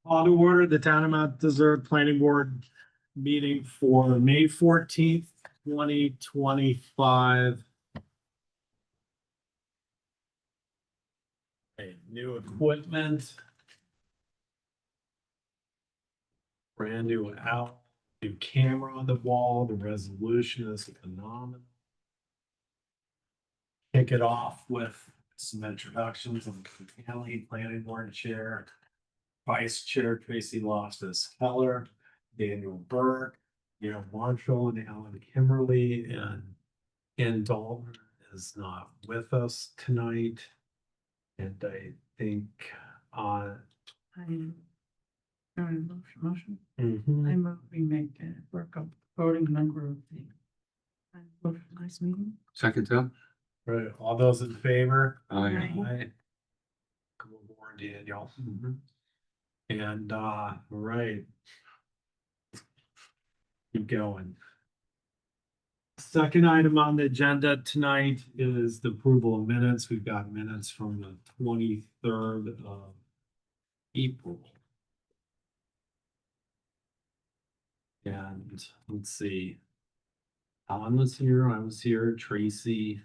Call to order the Town of Mount Desert Planning Board meeting for May 14th, 2025. New equipment. Brand new new camera on the wall. The resolution is phenomenal. Kick it off with some introductions of the County Planning Board Chair, Vice Chair Tracy Loftus Heller, Daniel Burke, Gail Marshall, and Alan Kimberly, and Ken Dalton is not with us tonight. And I think I motion. mhm. I move we make a work up voting member of the. Nice meeting. Second time? Right, all those in favor? Aye. Aye. Come aboard, Daniel. And, right. Keep going. Second item on the agenda tonight is the approval of minutes. We've got minutes from the 23rd of April. And let's see. Alan was here, I was here, Tracy.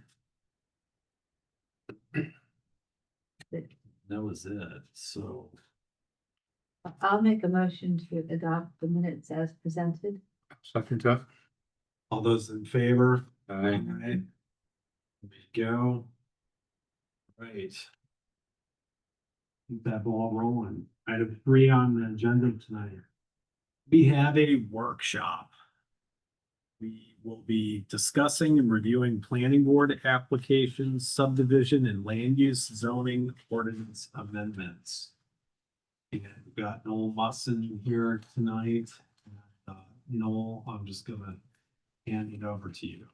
That was it, so. I'll make a motion to adopt the minutes as presented. Second time? All those in favor? Aye. Alright. There we go. Right. Keep that ball rolling. Item 3 on the agenda tonight. We have a workshop. We will be discussing and reviewing planning board applications, subdivision and land use zoning ordinance amendments. And we've got Noel Musson here tonight. Noel, I'm just gonna hand it over to you.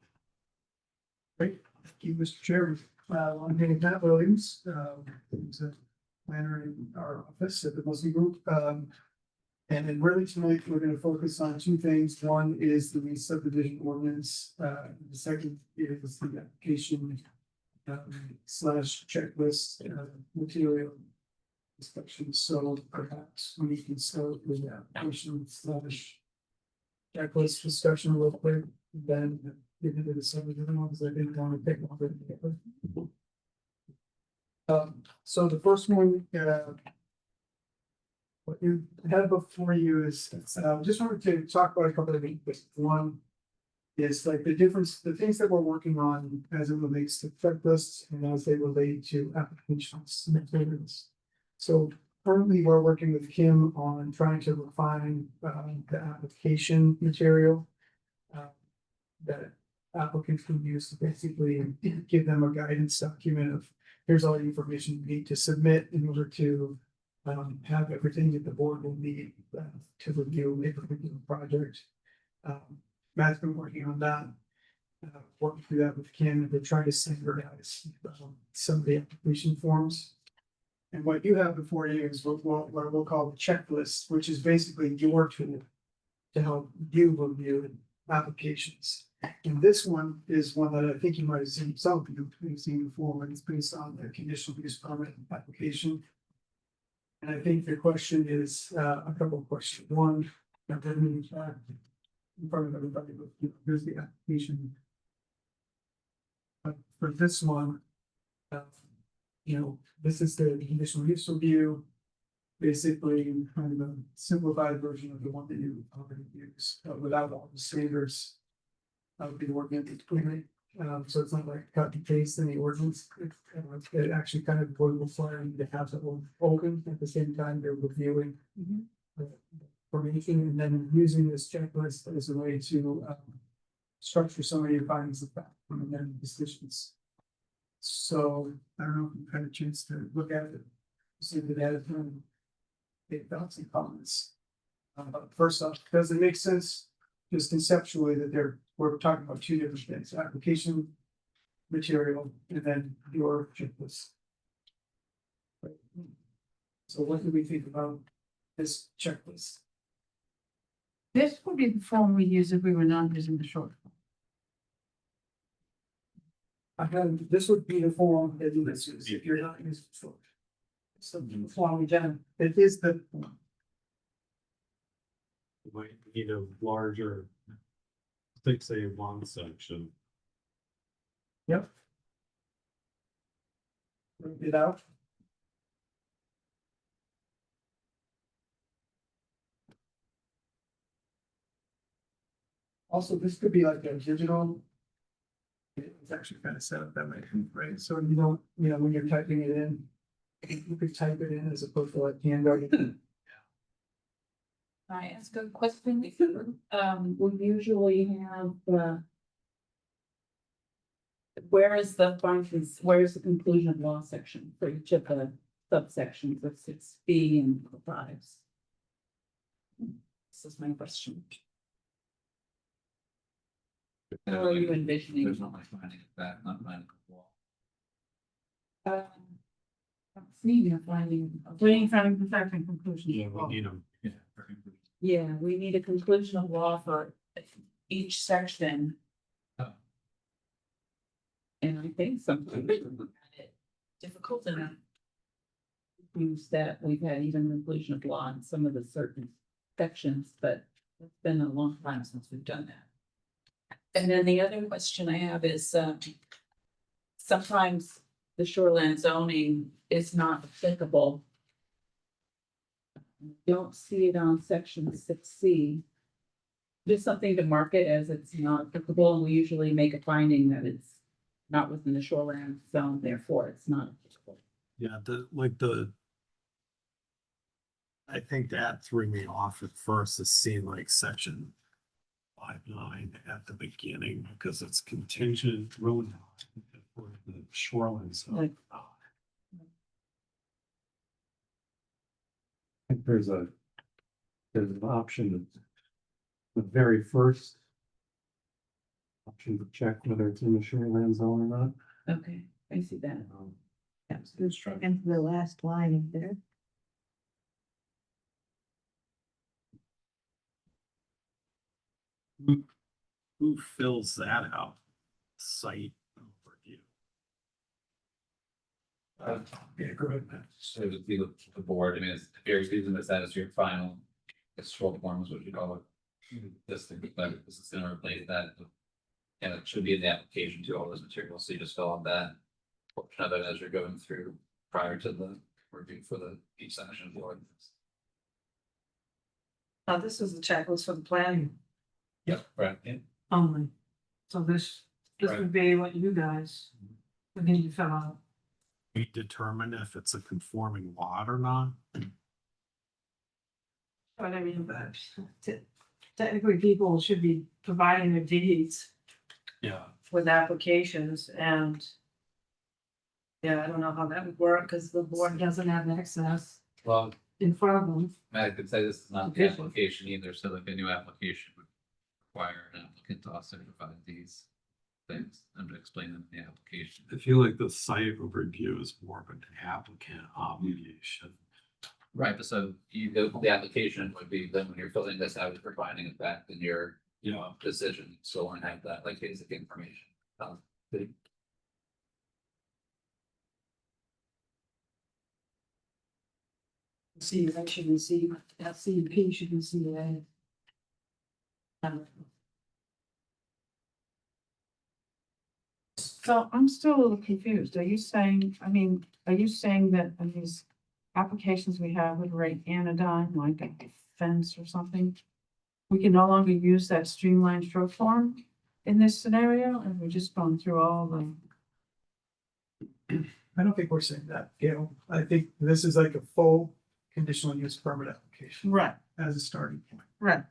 Great, thank you, Mr. Chairman. I'm here with Matt Williams, who's a planner in our office at the Muslim Group. And then really tonight, we're gonna focus on two things. One is the re-subdivision ordinance. The second is the application slash checklist material inspection. So perhaps we can start with the application slash checklist discussion real quick, then get into the subdivision ones. I didn't want to take longer to get with. So the first one, what you have before you is, just wanted to talk about a couple of things. One is like the difference, the things that we're working on as it relates to checklists and as they relate to applications materials. So currently, we're working with Kim on trying to refine the application material that applicants can use to basically give them a guidance document of here's all the information you need to submit in order to have everything that the board will need to review a particular project. Matt's been working on that, working through that with Kim, and they're trying to standardize some of the application forms. And what you have before you is what we'll call the checklist, which is basically your tool to help you review applications. And this one is one that I think you might have seen, some of you have seen before, and it's based on the conditional use permit application. And I think the question is a couple of questions. One, in front of everybody, but here's the application. But for this one, this is the conditional use review. Basically, kind of a simplified version of the one that you already use, without all the standards of the ordinance clearly. So it's not like cut and paste in the ordinance. It actually kind of will require you to have the open at the same time they're reviewing the information, and then using this checklist as a way to structure some of your findings of fact and then decisions. So I don't know if you've had a chance to look at it, see the data from thoughts and comments. First off, does it make sense just conceptually that we're talking about two different things: application material and then your checklist? Right. So what do we think about this checklist? This would be the form we use if we were not using the short form. This would be the form that you use if you're not using short. So the form again, it is the Might need a larger 6A1 section. Yep. Bring it out. Also, this could be like a digital. It's actually kind of set up that way, right? So you don't, when you're typing it in, you could type it in as opposed to like handwriting. Can I ask a question? We usually have, where is the functions, where is the conclusion of law section for each of the subsections of 6B and 5s? This is my question. How are you envisioning? There's not much finding of that, not finding of wall. Needing a finding. Waiting finding of fact and conclusion. Yeah, we need them. Yeah. for conclusion. Yeah, we need a conclusion of law for each section. Oh. And I think sometimes it's difficult enough. Use that we've had even conclusion of law in some of the certain sections, but it's been a long time since we've done that. And then the other question I have is, sometimes the shoreline zoning is not applicable. Don't see it on section 6C. Just something to mark it as it's not applicable, and we usually make a finding that it's not within the shoreline zone, therefore it's not applicable. Yeah, I think that threw me off at first, to see like section 5.9 at the beginning, because it's contingent road for the shoreline zone. Like- I think there's an option, the very first option to check whether it's in the shoreline zone or not. Okay, I see that. Into the last line in there. Who fills that out? Site overview. Yeah, go ahead, Matt. So it would be the board, I mean, it's very season that that is your final. It's short form is what you call it. This thing, but this is gonna replace that. And it should be in the application to all those materials, so you just fill out that. Portion of it as you're going through prior to the review for the each section of the ordinance. This is the checklist for the planning Yep, right, yeah. only. So this Right. would be what you guys would need to fill out. We determine if it's a conforming lot or not. But I mean, but technically people should be providing their deeds Yeah. with applications and. Yeah, I don't know how that would work because the board doesn't have access Well, in front of them. I could say this is not the Okay. application either, so like a new application would require an applicant to also provide these things and to explain them in the application. I feel like the site review is more of an applicant obligation. Right, but so you go, the application would be then when you're filling this out, you're providing it back in your, decision, so want to have that like basic information. The- C, that should be C, C and P should be C A. So I'm still a little confused. Are you saying, are you saying that in these applications we have with rate anodyne, like a fence or something? We can no longer use that streamlined short form in this scenario, and we're just going through all the. I don't think we're saying that, Gail. I think this is like a full conditional use permit application Right, as a starting point. right.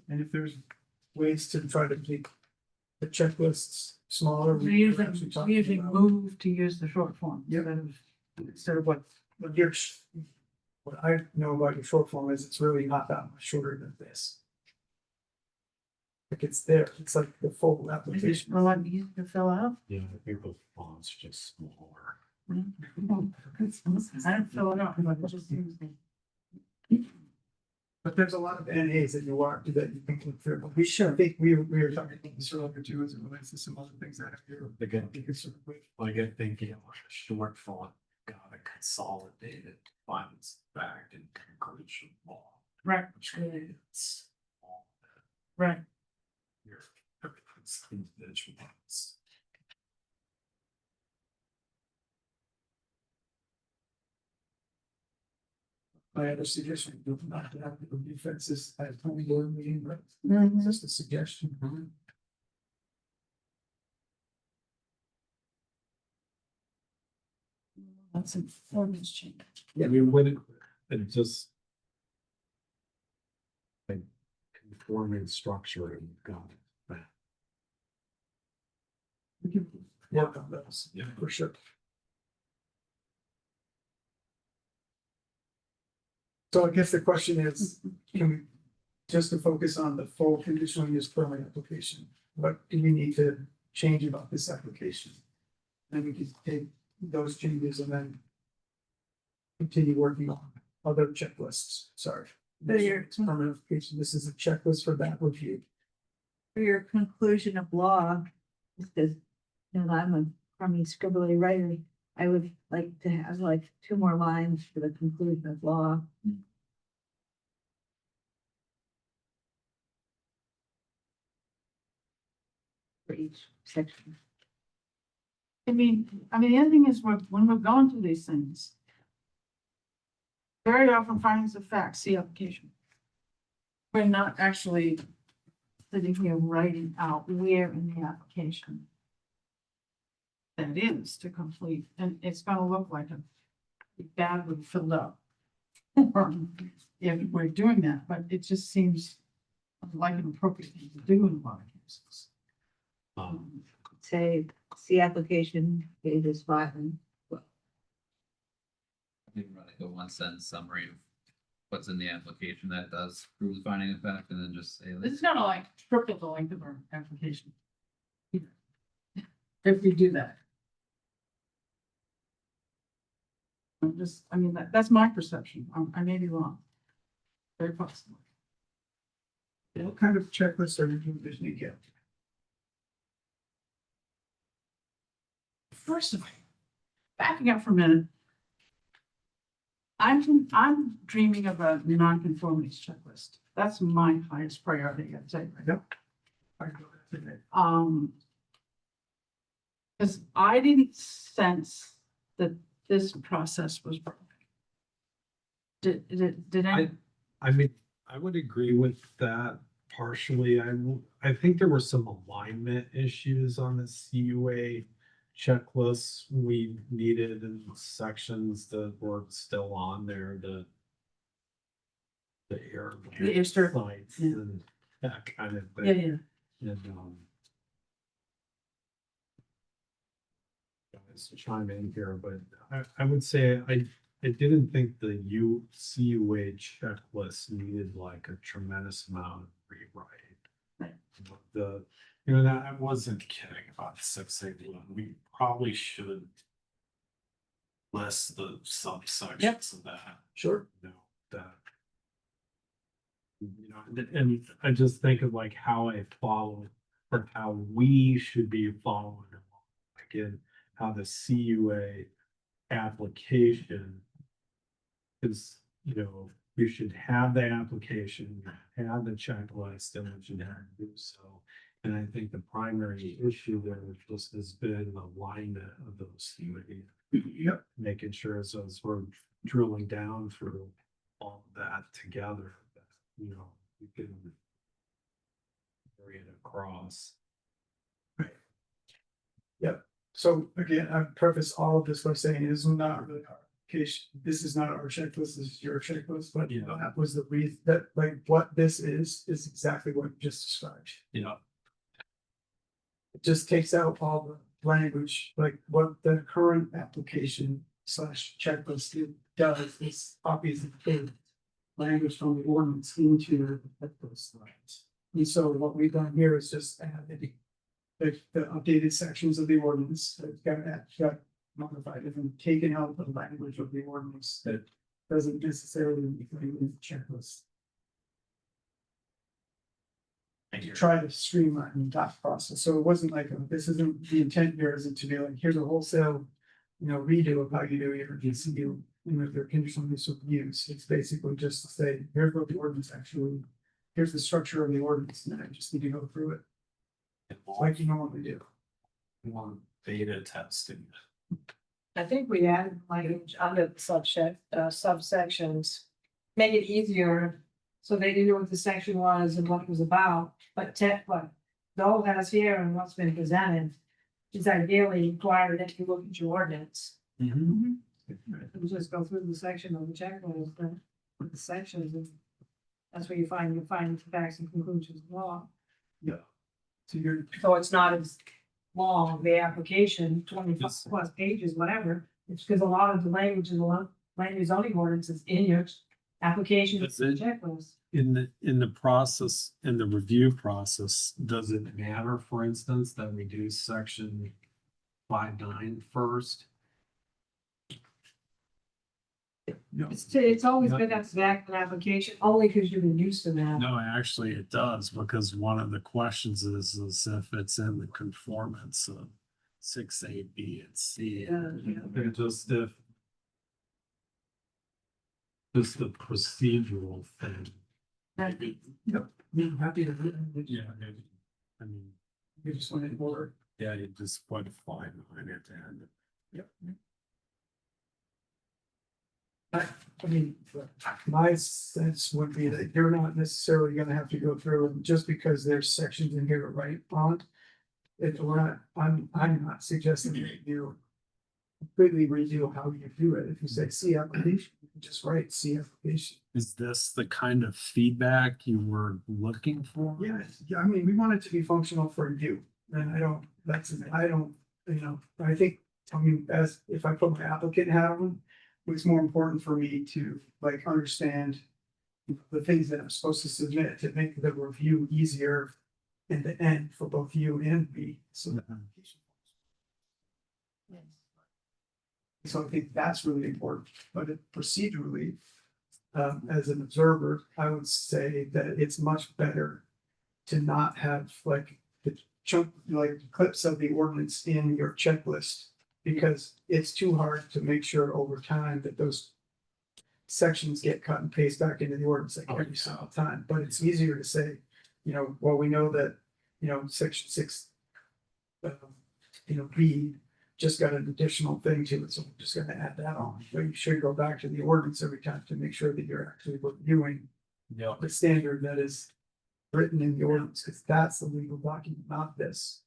And if there's ways to try to make the checklists smaller. We usually move to use the short form. Yep. Instead of what, What I know about your short form is it's really not that much shorter than this. Like it's there, it's like the full is it application. a lot easier to fill out? Yeah, I think the font's just smaller. I don't fill it out. I just use the- But there's a lot of NAs that you are, that you can look through. We should, I think we were talking about this earlier too, as it relates to some other things that have here. Again, You can sort of wait. like I think, a short font, got a consolidated findings, fact and conclusion law. Right. Which is Right. Everything's individualized. My other suggestion, not to have the defenses at a planning board meeting, but Mhm. just a suggestion. That's an ordinance change. I mean, when it just. Like conforming structure and got it. But We can work on those, Yeah. for sure. So I guess the question is, can we, just to focus on the full conditional use permit application, what do we need to change about this application? Then we can take those changes and then continue working on other checklists, sorry. But your- Permit application, this is a checklist for that review. For your conclusion of law, because, you know, I'm a crummy scribbly writer, I would like to have like 2 more lines for the conclusion of law. For each section. I mean, the other thing is, when we're going through these things. Very often findings of facts, see application. We're not actually sitting here writing out where in the application. That is to complete, and it's gonna look like a badly filled up. form if we're doing that, but it just seems like an appropriate thing to do in a lot of cases. Say, see application, pages 5 and 12. Maybe like a 1 sentence summary of what's in the application that does prove the finding of fact, and then just say, This is kind of like triple the length of our application. If we do that. That's my perception. I may be wrong. Very possible. What kind of checklist are you envisioning again? First of all, backing up for a minute. I'm dreaming of a non-conformities checklist. That's my highest priority, I'd say. Yep. I know that's in it. Because I didn't sense that this process was broken. Did I? I mean, I would agree with that partially. I think there were some alignment issues on the CUA checklists we needed in sections that were still on there, the air. The air strip. Sites Yeah. and that kind of Yeah, thing. yeah. And, guys chime in here, but I would say I didn't think the CUA checklist needed like a tremendous amount of rewrite. Right. That I wasn't kidding about 681. We probably should list the subsections Yep. of that. Sure. That. And I just think of like how I follow or how we should be following along. Again, how the CUA application is, you should have the application, have the checklist, and we should have to do so. And I think the primary issue there just has been the alignment of those three. Yep. Making sure as we're drilling down through all of that together, that, we can carry it across. So again, I've prefaced all of this by saying it is not really our application. This is not our checklist, this is your checklist, but Yeah. that was the reason that like what this is exactly what you just described. Yeah. It just takes out all the language, like what the current application / checklist does is copies the language from the ordinance into the checklist lines. And so what we've done here is just add the updated sections of the ordinance that got modified and then taken out the language of the ordinance that doesn't necessarily include the checklist. To try to streamline that process. So it wasn't like, this isn't, the intent here isn't to be like, here's a wholesale, redo of how you do your DCU, your conditional use of use. It's basically just to say, here's what the ordinance actually here's the structure of the ordinance, and I just need to go through it like you normally do. Want beta testing. I think we added language under the subsections, make it easier. So they knew what the section was and what it was about, but what Dole has here and what's been presented is ideally required that you look at your ordinance. Mhm. And just go through the section of the checklist, with the sections, and that's where you find the facts and conclusions of law. So you're, So it's not as long, the application, 20 Yes. plus pages, whatever. It's because a lot of the language in the land use zoning ordinance is in your application That's it. checklist. In the process, in the review process, does it matter, for instance, that we do section 5.9 first? No, It's always been that exact application, only because you've been used to that. no, actually it does, because one of the questions is if it's in the conformance of 6A, B, and C. They're just if just the procedural thing. Maybe, I'm happy to, yeah, maybe. I mean, you just want it more. yeah, you just put 5.9 at the end. I mean, my sense would be that you're not necessarily gonna have to go through and just because there's sections in here to write on. We're not, I'm not suggesting that you completely redo how you do it. If you say C application, you can just write C application. Is this the kind of feedback you were looking for? Yeah, I mean, we want it to be functional for you, and I don't, I think, I mean, as if I put my applicant hat on, it's more important for me to like understand the things that I'm supposed to submit to make the review easier in the end for both you and me. So I think that's really important, but procedurally, as an observer, I would say that it's much better to not have like the chunk, like clips of the ordinance in your checklist, because it's too hard to make sure over time that those sections get cut and paste back into the ordinance like every single time, but it's easier to say, well, we know that, section 6, B just got an additional thing to it, so we're just gonna add that on. But you should go back to the ordinance every time to make sure that you're actually reviewing Yeah. the standard that is written in the ordinance, because that's the legal document, not this.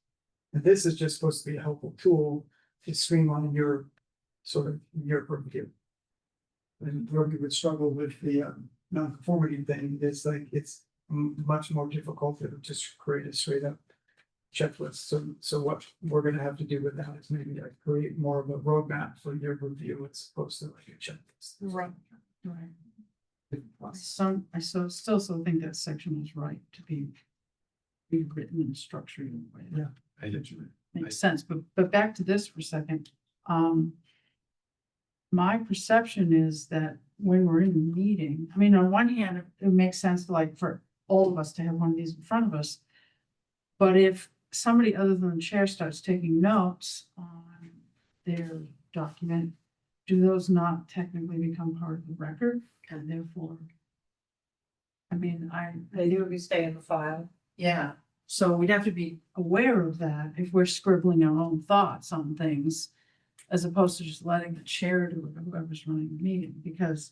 And this is just supposed to be a helpful tool to streamline your your review. And where we would struggle with the non-conformity thing, it's like, it's much more difficult to just create a straight up checklist. So what we're gonna have to do with that is maybe like create more of a roadmap for your review as opposed to like a checklist. Right. Still think that section is right to be rewritten and structured in a way that I did. makes sense, but back to this for a second. My perception is that when we're in a meeting, I mean, on one hand, it makes sense like for all of us to have one of these in front of us. But if somebody other than the chair starts taking notes on their document, do those not technically become part of the record? And therefore, I mean, They do be stay in the file. yeah, so we'd have to be aware of that if we're scribbling our own thoughts on things, as opposed to just letting the chair do it, or whoever's running the meeting, because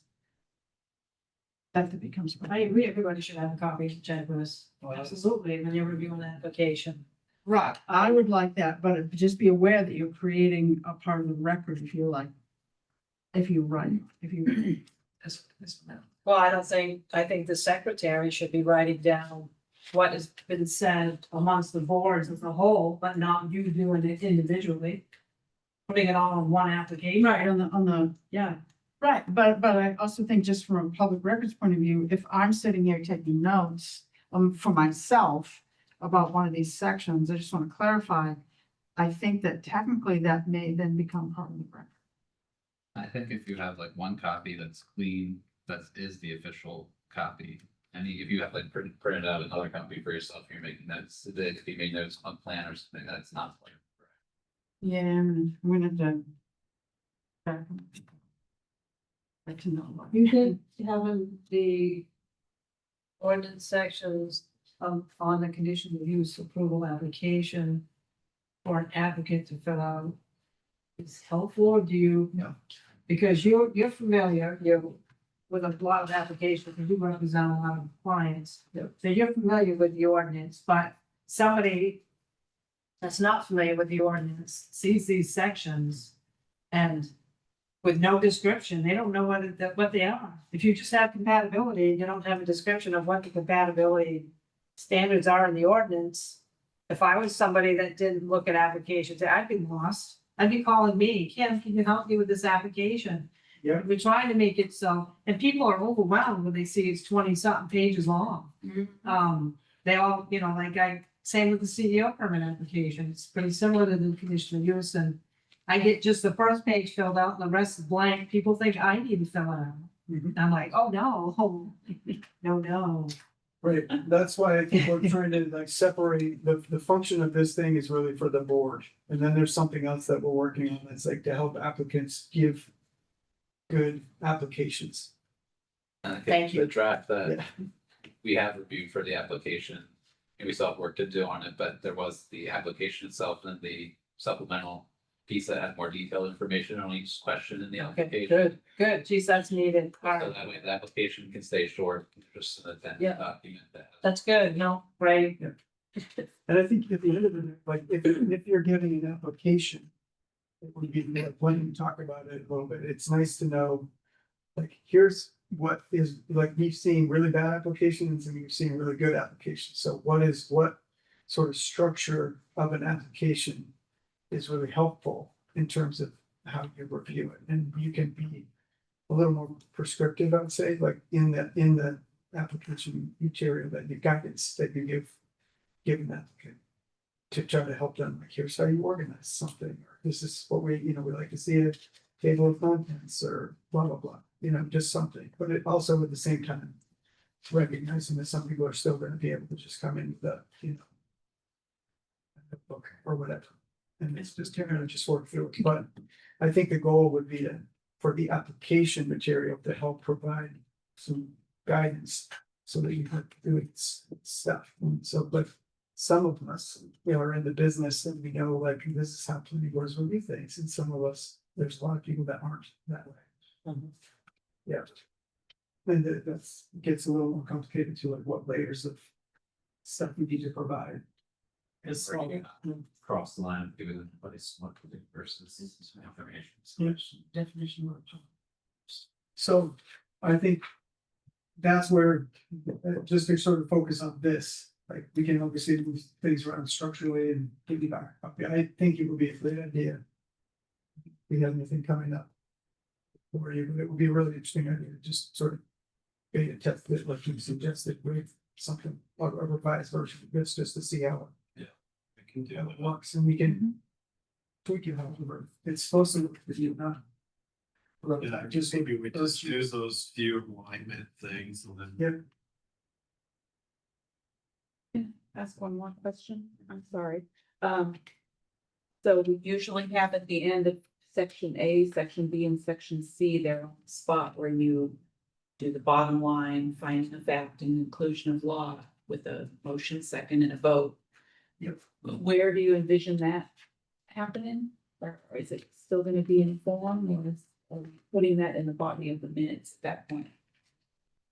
that becomes. I agree, everybody should have a copy of the checklist, absolutely, when you're reviewing the application. Right, I would like that, but just be aware that you're creating a part of the record if you like. If you write, if you. Well, I think the secretary should be writing down what has been said amongst the boards as a whole, but not you doing it individually. Putting it all in one application. Right, on the, yeah, right, but I also think just from a public records point of view, if I'm sitting here taking notes for myself about one of these sections, I just want to clarify, I think that technically that may then become part of the record. I think if you have like one copy that's clean, that is the official copy. And if you have like printed out another copy for yourself, you're making notes, if you made notes on plan or something, that's not like. Yeah, I'm gonna have to. Like to know. You think having the ordinance sections on the condition of use approval application for an applicant to fill out is helpful, or do you? No. Because you're familiar, with a lot of applications, you do represent a lot of clients. Yep. So you're familiar with the ordinance, but somebody that's not familiar with the ordinance sees these sections and with no description, they don't know what they are. If you just have compatibility, and you don't have a description of what the compatibility standards are in the ordinance. If I was somebody that didn't look at applications, I'd be lost. I'd be calling me, Kim, can you help me with this application? Yeah. We're trying to make it so, and people are overwhelmed when they see it's 20-something pages long. They all, same with the CEO permit application, it's pretty similar to the conditional use, and I get just the first page filled out and the rest is blank, people think I need to fill it out. Mhm. I'm like, oh, no, no. Right, that's why I think we're trying to like separate, the function of this thing is really for the board. And then there's something else that we're working on that's like to help applicants give good applications. And I think Thank you. the draft that Yeah. we have reviewed for the application, and we still have work to do on it, but there was the application itself and the supplemental piece that had more detailed information on each question in the Okay, application. good, geez, that's needed, all So right, that way the application can stay short, just an addendum Yeah. document that. that's good, no, right? And I think at the end of the day, like, if you're giving an application, it would be like, when you talk about it a little bit, it's nice to know, like, here's what is, like, we've seen really bad applications and we've seen really good applications. So what sort of structure of an application is really helpful in terms of how you review it? And you can be a little more prescriptive, I would say, like in the application material, that the guidance that you give an applicant to try to help them, like, here's how you organize something, or this is what we like to see, a table of contents, or blah, blah, blah, just something. But it also at the same time recognizing that some people are still gonna be able to just come in with a book or whatever. And it's just, you're gonna just work through it. But I think the goal would be for the application material to help provide some guidance so that you can do stuff. And so, but some of us, are in the business and we know, like, this is how planning boards review things. And some of us, there's a lot of people that aren't that way. Yeah. And that's gets a little more complicated to like what layers of stuff we need to provide. It's bringing across the line, giving everybody somewhat versus information. Yeah. Definition work. So I think that's where, just to sort of focus on this, like, we can obviously move things around structurally and piggyback. I think it would be a great idea. If we have anything coming up. Or it would be a really interesting idea to just sort of get a test that, like you suggested, with something, a revised version of this, just to see how I can do it it. works, and we can tweak it however it's supposed to look for you, not. Yeah, just maybe we just do those few alignment things and then. Yeah. Ask one more question, I'm sorry. So we usually have at the end of section A, section B, and section C, there on the spot where you do the bottom line, finding of fact and inclusion of law with a motion, second, and a vote. Yep. Where do you envision that happening? Or is it still gonna be in form, or putting that in the body of the minutes at that point?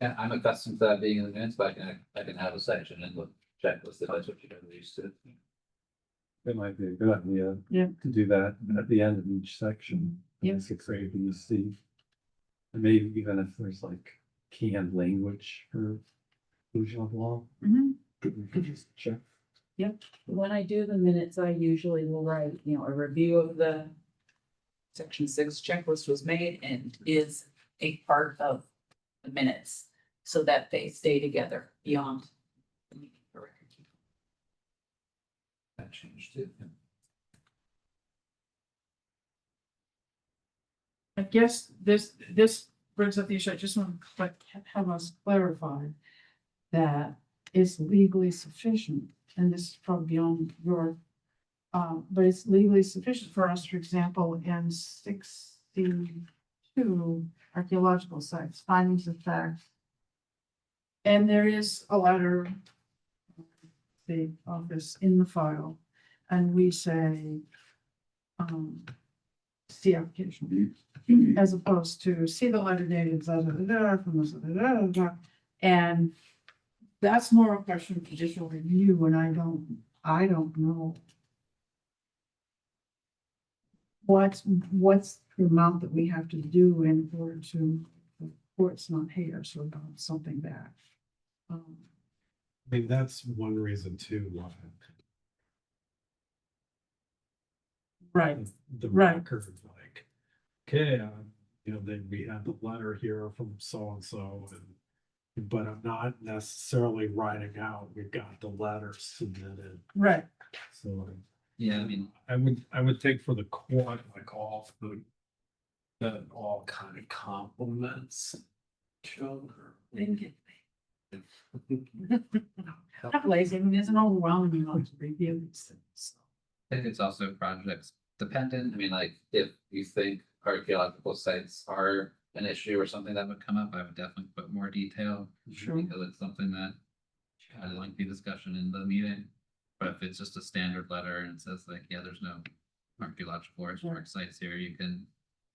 Yeah, I'm accustomed to that being in the minutes, but I can have a section in the checklist if that's what you guys are used to. It might be a good idea. Yeah. To do that at the end of each section. Yeah. It's A, B, C. And maybe even if there's like canned language for inclusion of law, Mhm. we could just check. When I do the minutes, I usually will write, a review of the section 6 checklist was made and is a part of the minutes so that they stay together beyond the meeting for record keeping. That changed too. I guess this brings up the issue, I just want to have us clarify that it's legally sufficient, and this is probably beyond your, but it's legally sufficient for us, for example, in 62 archaeological sites, findings of fact And there is a letter, the office in the file, and we say, see application. As opposed to see the letter dated, da, da, da, da, from this, da, da, da, da. And that's more a question of judicial review, and I don't know. What's the amount that we have to do in order to, the court's not here, so we got something back. I mean, that's one reason too, why Right, the Right. record, like, okay, you know, then we have the letter here from so-and-so and but I'm not necessarily writing out, we've got the letter submitted, right. so. Yeah, I mean, I would think for the court, like all the, that all kind of compliments each other. Not lazy, I mean, there's an overwhelming amount to review these things. I think it's also projects dependent. I mean, like, if you think archaeological sites are an issue or something that would come up, I would definitely put more detail. Sure. Because it's something that had a lengthy discussion in the meeting. But if it's just a standard letter and it says like, yeah, there's no archaeological or historic sites here, you can,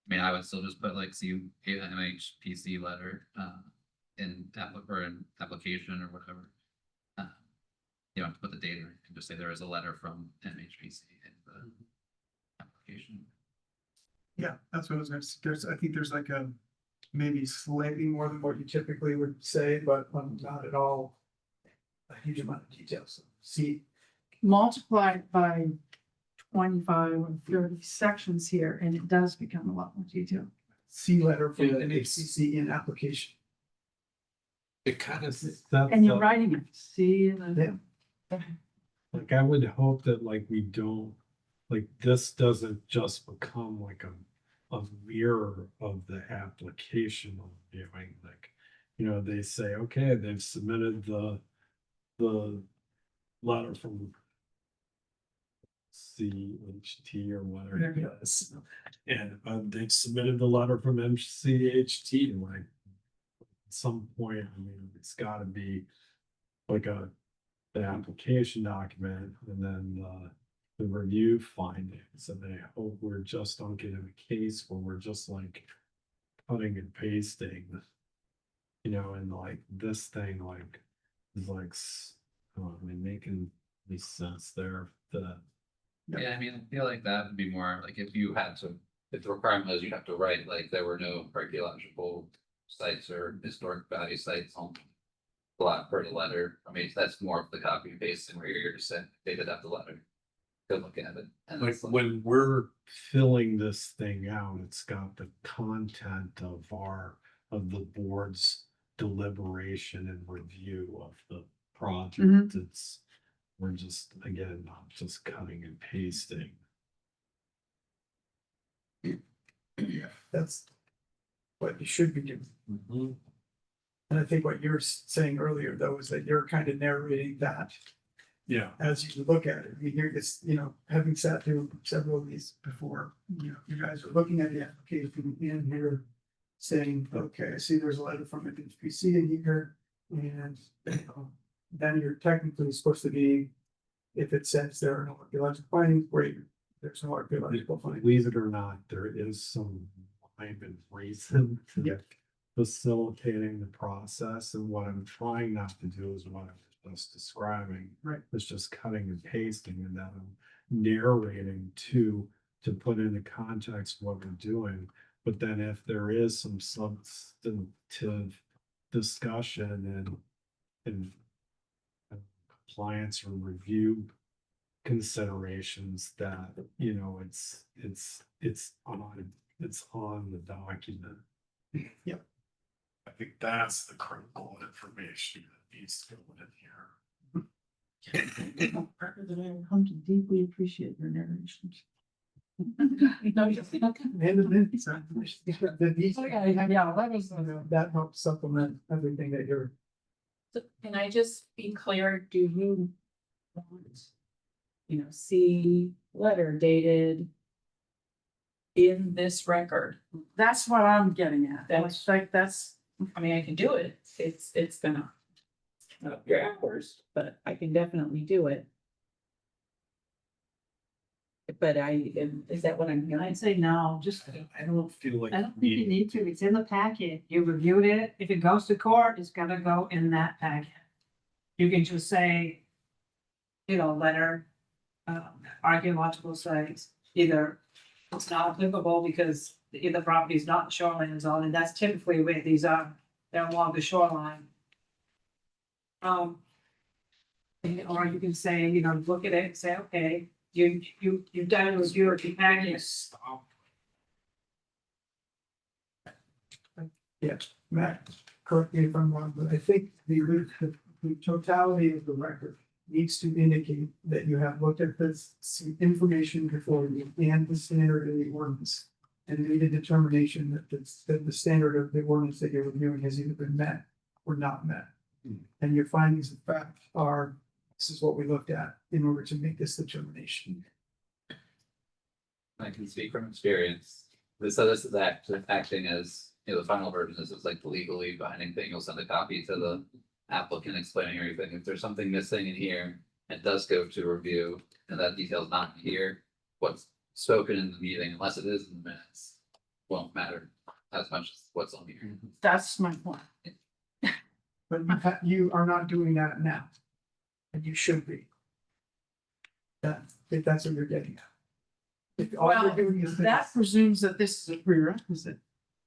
I mean, I would still just put like, see MHPC letter, in application or whatever. You don't have to put the date, or you can just say there is a letter from MHPC in the application. Yeah, that's what I was gonna suggest. I think there's like a, maybe slightly more than what you typically would say, but not at all a huge amount of detail. So see, Multiply it by 25 or 30 sections here, and it does become a lot more detailed. see letter from Yeah, NHCC in application. It kind of. And you're writing it, see, Yeah. Like, I would hope that like we don't, like, this doesn't just become like a mirror of the application of viewing, like, you know, they say, okay, they've submitted the letter from CHT or whatever it is. And they've submitted the letter from MCHT, like, at some point, I mean, it's gotta be like the application document and then the review findings. And I hope we're just don't get in a case where we're just like cutting and pasting, you know, and like this thing like is like, I mean, making any sense there that. Yeah, I mean, I feel like that would be more like if you had to, if the requirement was you'd have to write like there were no archaeological sites or historic value sites on the lot per the letter. I mean, that's more of the copy and pasting where you're just saying they did have the letter. Go look at it. And Like it's like, when we're filling this thing out, it's got the content of of the board's deliberation and review of the project. It's, we're just, again, not just cutting and pasting. Yeah, that's what you should be doing. And I think what you were saying earlier, though, is that you're kind of narrating that Yeah. as you look at it. You hear this, you know, having sat through several of these before, you know, you guys are looking at the application and you're saying, okay, I see there's a letter from NHPC in here. And then you're technically supposed to be, if it says there are no archaeological findings, great, there's no archaeological findings. Believe it or not, there is some rhyme and reason to Yeah. facilitating the process. And what I'm trying not to do is what I was just describing. Right. It's just cutting and pasting and then I'm narrating to put into context what we're doing. But then if there is some substantive discussion and compliance or review considerations that, you know, it's on the document. Yep. I think that's the critical information that needs to go in here. Record that I have come to deeply appreciate your narrations. No, just. And then, so, the these- Oh, yeah, that was. you know, that helps supplement everything that you're. So can I just be clear, do you want, see letter dated in this record? That's what I'm getting at. That's- Like, that's, I mean, I can do it, it's gonna your hours, but I can definitely do it. But is that what I'm hearing? I'd say no, just, I don't feel like. I don't think you need to, it's in the packet, you reviewed it, if it goes to court, it's gonna go in that packet. You can just say, letter, archaeological sites, either it's not applicable because the property is not shoreline zone, and that's typically where these are, they're along the shoreline. Or you can say, look at it and say, okay, you've done a review of the packet. Stop. Yeah, Matt, correct me if I'm wrong, but I think the totality of the record needs to indicate that you have looked at this information before you and the standard of the ordinance. And made a determination that the standard of the ordinance that you're reviewing has either been met or not met. And your findings of fact are, this is what we looked at in order to make this determination. I can speak from experience. This is acting as, the final version. This is like the legally binding thing. You'll send a copy to the applicant explaining everything. If there's something missing in here, it does go to review, and that detail's not here. What's spoken in the meeting, unless it is in the minutes, won't matter as much as what's on here. that's my point. But you are not doing that now. And you should be. If that's what you're getting at. If all you're Well, doing is that this, presumes that this is a prerequisite.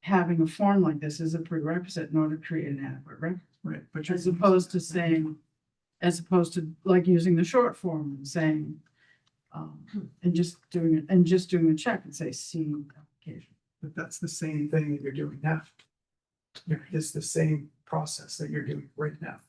Having a form like this is a prerequisite in order to create an adequate record. right, but you're As opposed to saying, as opposed to like using the short form and saying, and just doing the check and say, see application. But that's the same thing that you're doing now. It's the same process that you're doing right now.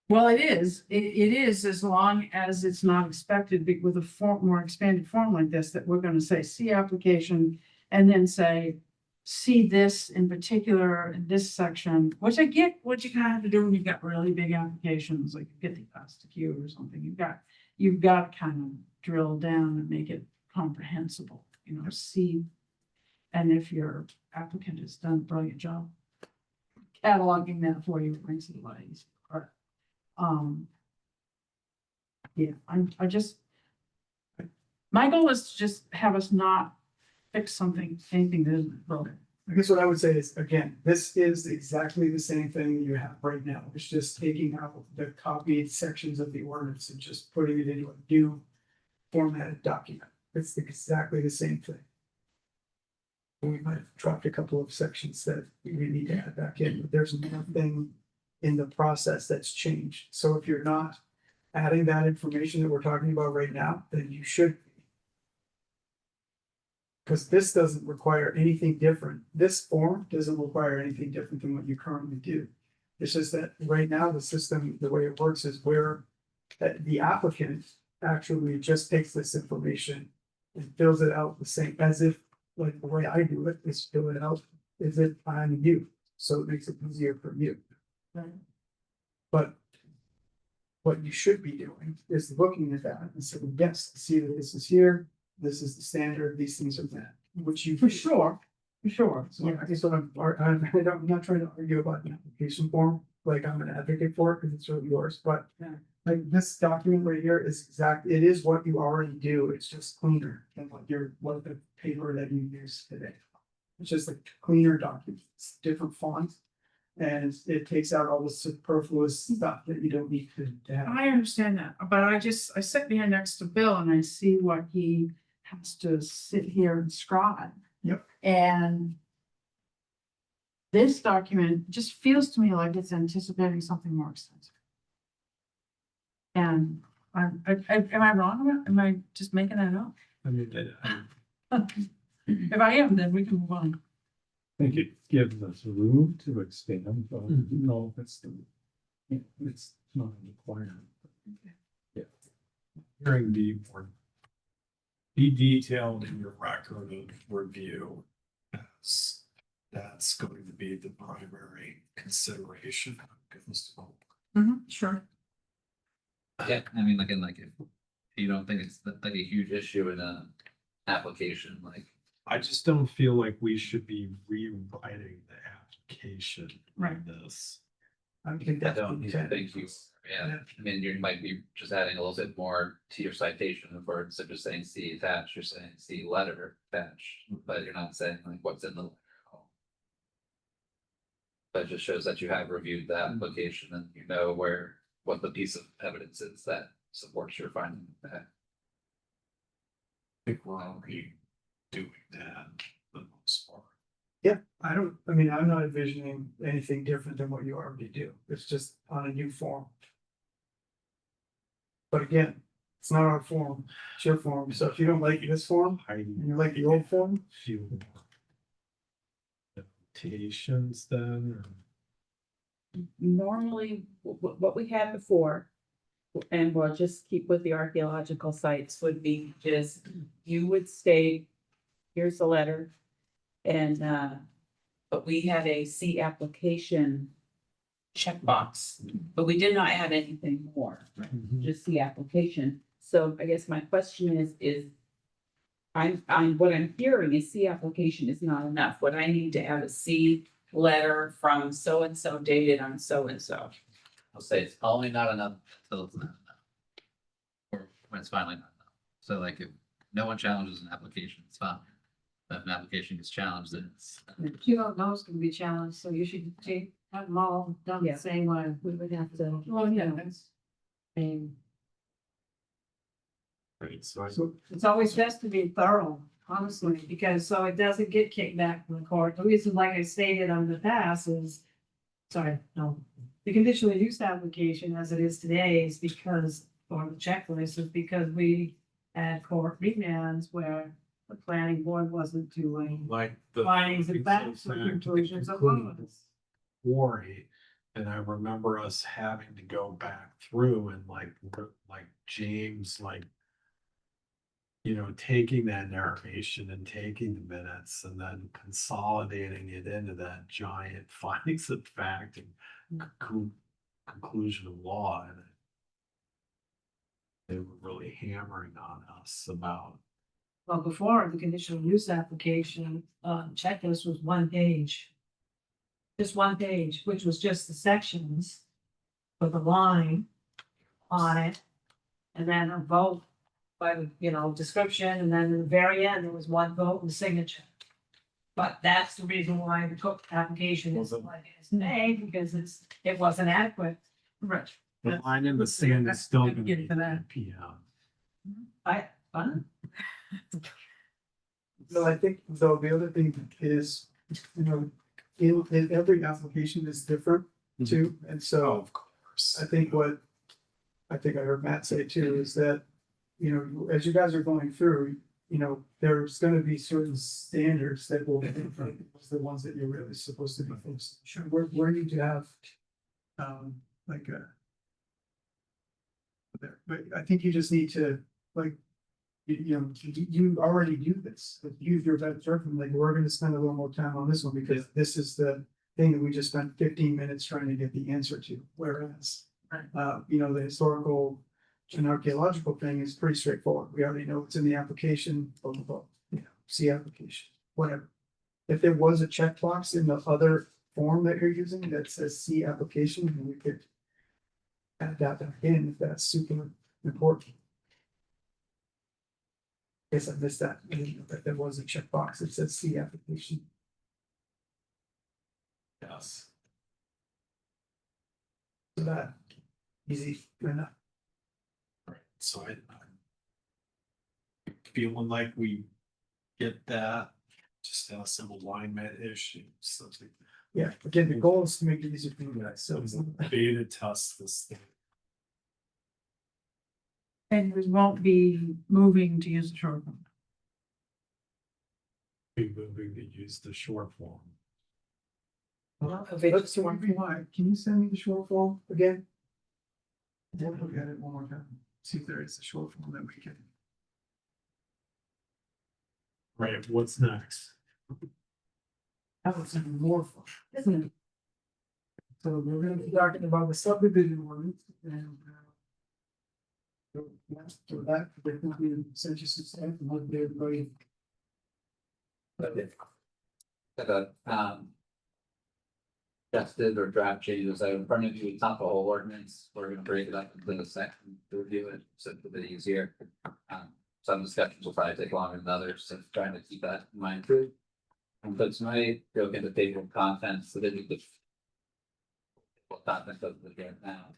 Well, it is, it is as long as it's not expected with a form, more expanded form like this, that we're gonna say, see application. And then say, see this in particular in this section, which I get what you kind of have to do when you've got really big applications, like you get the Q or something, you've got to kind of drill down and make it comprehensible, see. And if your applicant has done a brilliant job cataloging that for you, it makes it a lot easier. Yeah, I just, my goal is to just have us not fix anything that isn't broken. I guess what I would say is, again, this is exactly the same thing you have right now. It's just taking out the copied sections of the ordinance and just putting it into a new formatted document. It's exactly the same thing. We might have dropped a couple of sections that we need to add back in, but there's nothing in the process that's changed. So if you're not adding that information that we're talking about right now, then you should be. Because this doesn't require anything different. This form doesn't require anything different than what you currently do. It's just that right now, the system, the way it works is where the applicant actually just takes this information and fills it out the same, as if, like the way I do it, is fill it out as if I'm you. So it makes it easier for you. Right. But what you should be doing is looking at that and saying, yes, see that this is here. This is the standard, these things are that, which you. For sure. So I guess what I'm not trying to argue about an application form, like I'm an advocate for it, because it's really yours, but. Yeah. Like this document right here is it is what you already do, it's just cleaner than what the paper that you use today. It's just a cleaner document, it's different fonts. And it takes out all the superfluous stuff that you don't need to have. I understand that, but I sit here next to Bill and I see what he has to sit here and scribe. Yep. And this document just feels to me like it's anticipating something more extensive. And am I wrong? Am I just making that up? I mean, If I am, then we can move on. I think it gives us room to expand, but no, it's not a requirement. Hearing be detailed in your record of review. That's going to be the primary consideration. Sure. Yeah, I mean, if you don't think it's like a huge issue in a application, like. I just don't feel like we should be rewriting the application Right. on this. I think I that's. don't the even intent. think you, yeah, I mean, you might be just adding a little bit more to your citation, or instead of just saying see attached, you're saying see letter attached, but you're not saying like what's in the letter. But it just shows that you have reviewed the application and you know where, what the piece of evidence is that supports your finding that. I think we're already doing that for the most part. Yeah, I mean, I'm not envisioning anything different than what you already do. It's just on a new form. But again, it's not our form, it's your form. So if you don't like this form and you like the old form, Few notations then, Normally, what we had before, and we'll just keep with the archaeological sites, would be just, you would state, here's the letter. And, but we had a C application checkbox, but we did not add anything more, just the application. So I guess my question is what I'm hearing is C application is not enough. What I need to have a C letter from so-and-so dated on so-and-so. I'll say it's only not enough until it's not enough. Or when it's finally not enough. So like if no one challenges an application, it's fine. But if an application gets challenged, then it's. You don't know it's gonna be challenged, so you should have them all done Yeah. the same way. We would have to. Well, yeah, that's, I mean, right, so I, so it's always best to be thorough, honestly, because so it doesn't get kicked back from the court. The reason, like I stated on the past is, sorry, no. The conditional use application as it is today is because, or the checklist is because we had court remands where the planning board wasn't doing like the. findings and facts or conclusions of laws. Quarry, and I remember us having to go back through and like James, like, you know, taking that narration and taking the minutes and then consolidating it into that giant findings of fact and conclusion of law. And they were really hammering on us about. Well, before, the conditional use application, checklist was one page. Just one page, which was just the sections with a line on it. And then a vote by the, you know, description, and then in the very end, there was one vote and signature. But that's the reason why the cook application is like it's today, because it wasn't adequate. Right. The line in the sand is still gonna Get be to that. PM. no, I think though the other thing is, you know, in every application is different too. And so Of course. I think I heard Matt say too, is that, you know, as you guys are going through, you know, there's gonna be certain standards that will be different, the ones that you're really supposed to be focused. Sure, where you to have, like a. There, but I think you just need to, like, you know, you already do this, like, use your better judgment, like, we're gonna spend a little more time on this one, because this is the thing that we just spent 15 minutes trying to get the answer to, whereas. You know, the historical and archaeological thing is pretty straightforward. We already know what's in the application, blah, blah, blah, you know, see application, whatever. If there was a checkbox in the other form that you're using that says see application, then we could add that back in if that's super important. Guess I missed that, I didn't know that there was a checkbox that says see application. Yes. So that easy enough. Right, so I'm feeling like we get that, just a simple alignment issue, something. Yeah, again, the goal is to make it easier for you guys, so it's Beta test this thing. And we won't be moving to use the short form. Be moving to use the short form. Let's rewind. Can you send me the short form again? Then look at it one more time, see if there is a short form that we can. Right, what's next? That was even more fun, isn't it? So we're gonna be talking about the subdivision ones and. So that, there will be such a system, what they're going. But, suggested or draft changes out in front of you, it's not the whole ordinance, we're gonna break it up into the section to review it, so it's a bit easier. Some discussions will probably take longer than others, so trying to keep that in mind too. But tonight, go into the table of contents, so then you could. What content of the game now.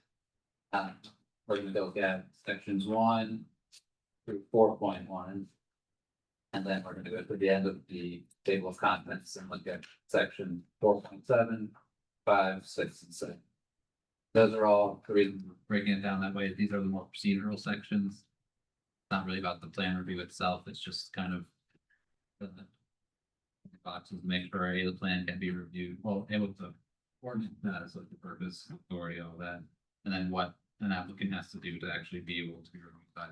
We're gonna look at sections 1 through 4.1. And then we're gonna go to the end of the table of contents and look at section 4.7, 5, 6, and 7. Those are all the reason we're breaking it down that way. These are the more procedural sections. Not really about the plan review itself, it's just kind of. The boxes to make sure the plan can be reviewed, well, able to. Ordinance has like the purpose, authority, all that, and then what an applicant has to do to actually be able to be reviewed by.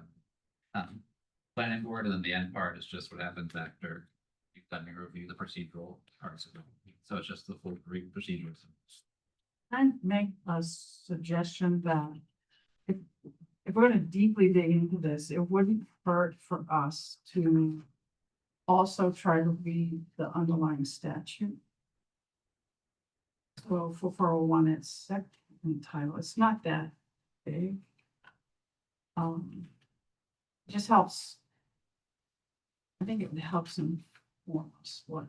Planning board, and then the end part is just what happens after you've done your review, the procedural parts of it. So it's just the full procedures. Can I make a suggestion that if we're gonna deeply dig into this, it wouldn't hurt for us to also try to read the underlying statute. So for 401, it's second title, it's not that big. It just helps. I think it helps inform us what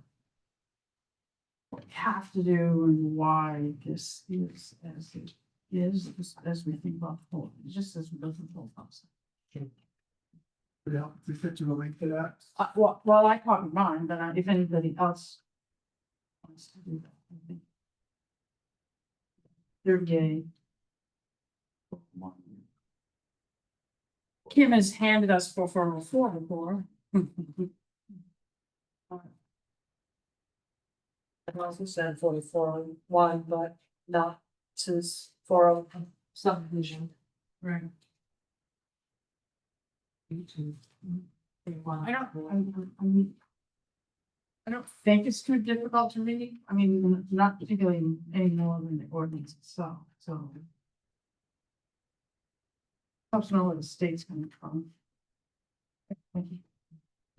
we have to do and why this is as it is, as we think about the whole, just as we go through the whole process. Yeah, we fit to a link to that. Well, I caught mine, but if anybody else wants to do that, I think. They're gay. Kim has handed us 404 before. I've also said 44.1, but not since 40 subdivision. Right. I don't think it's too difficult to read. I mean, not particularly any more than the ordinance itself, so. Helps know where the state's coming from. Thank you.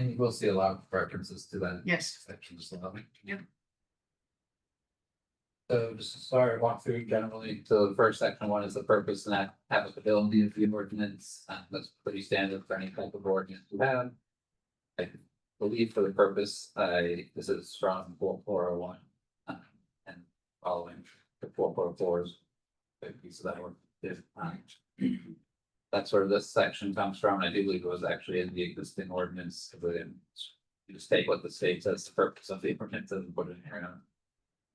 And you will see a lot of references to that. Yes. Section as well. Yep. So just to start, walk through generally, so the first section 1 is the purpose and applicability of the ordinance. That's pretty standard for any type of ordinance you have. I believe for the purpose, this is from 4401. And following the 444s. Big piece of that work. That's where this section comes from. I do believe it was actually in the existing ordinance. You just take what the state says, the purpose of the ordinance and put it in here.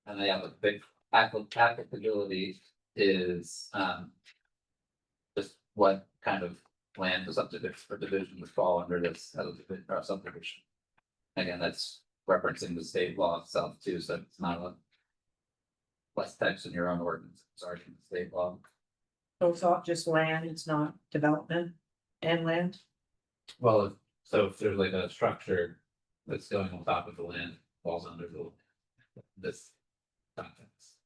And they have a big applicability is just what kind of land the subdivision or division would fall under this as a division or subdivision. Again, that's referencing the state law itself too, so it's not a less text in your own ordinance, it's already in the state law. So it's not just land, it's not development and land. Well, so if there's like a structure that's going on top of the land, falls under this context.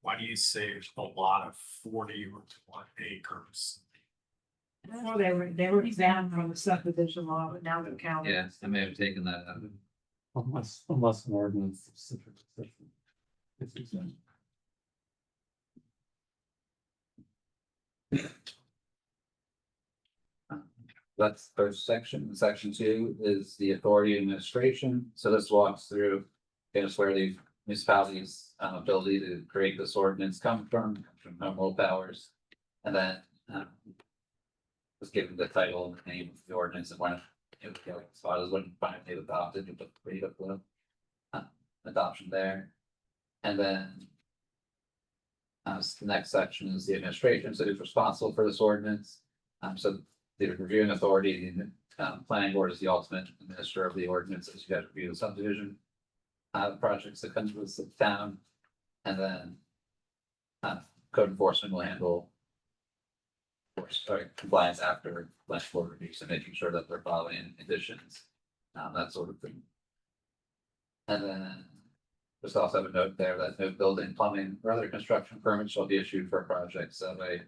Why do you say there's a lot of 41 acres? Before they were examined from the subdivision law, but now they're counted. Yeah, I may have taken that out. Unless an ordinance specific. It's exempt. That's the first section. Section 2 is the authority administration. So this walks through, is where the municipalities' ability to create this ordinance come from home rule powers. And then was given the title and the name of the ordinance and when it was when finally adopted, you put the adoption there. And then the next section is the administration, so who's responsible for this ordinance. So the reviewing authority, the planning board is the ultimate administrator of the ordinances. You guys review the subdivision projects that come to the town, and then code enforcement will handle compliance after planning board review, so making sure that they're following conditions, that sort of thing. And then just also have a note there that no building, plumbing, or other construction permits shall be issued for projects that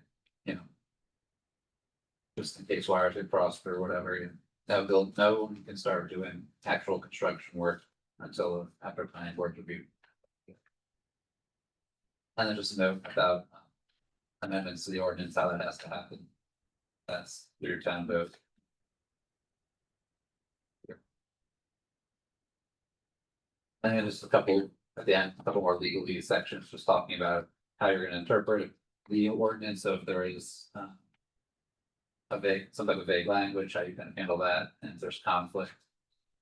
just in case wires get crossed or whatever, no one can start doing actual construction work until after planning board review. And then just a note about amendments to the ordinance, how that has to happen. That's your town vote. And then just a couple, at the end, a couple more legalese sections, just talking about how you're gonna interpret the ordinance, so if there is a vague, some type of vague language, how you can handle that, and if there's conflict.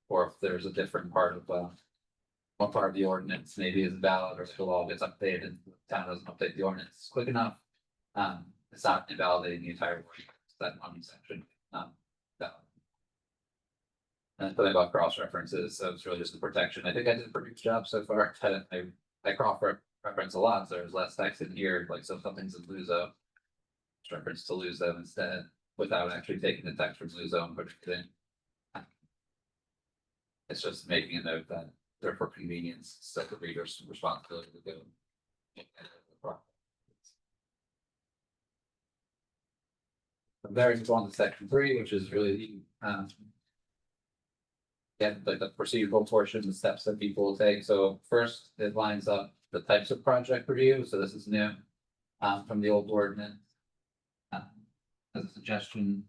Or if there's a different part of, one part of the ordinance maybe is valid, or if the law gets updated, and the town doesn't update the ordinance quick enough. It's not invalidating the entire ordinance, that one section, valid. And something about cross references, so it's really just the protection. I think I did a pretty good job so far. I cross reference a lot, so there's less text in here, like so if something's in Luso. It's reference to Luso instead, without actually taking the text from Luso and putting it in. It's just making a note that they're for convenience, so the reader's responsibility to go. From there, you go on to section 3, which is really the like the procedural portion, the steps that people will take. So first, it lines up the types of project review. So this is new from the old ordinance. As a suggestion,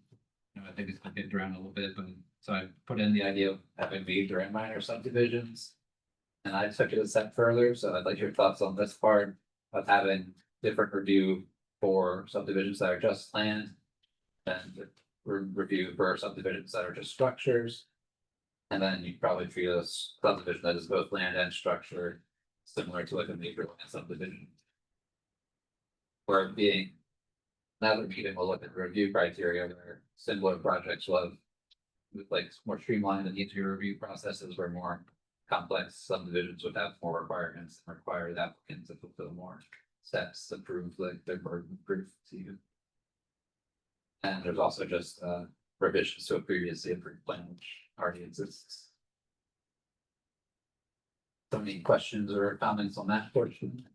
I think it's been kicked around a little bit, but so I put in the idea of having major and minor subdivisions. And I took it a step further, so I'd like your thoughts on this part of having different review for subdivisions that are just land. And review for subdivisions that are just structures. And then you probably treat a subdivision that is both land and structure, similar to like a major land subdivision. Where being, another meeting will look at the review criteria where similar projects will have like more streamlined and easier review processes, where more complex subdivisions would have more requirements and require the applicants to fulfill more steps to prove like their burden of proof to you. And there's also just revisions to a previously approved plan which already exists. So any questions or comments on that portion?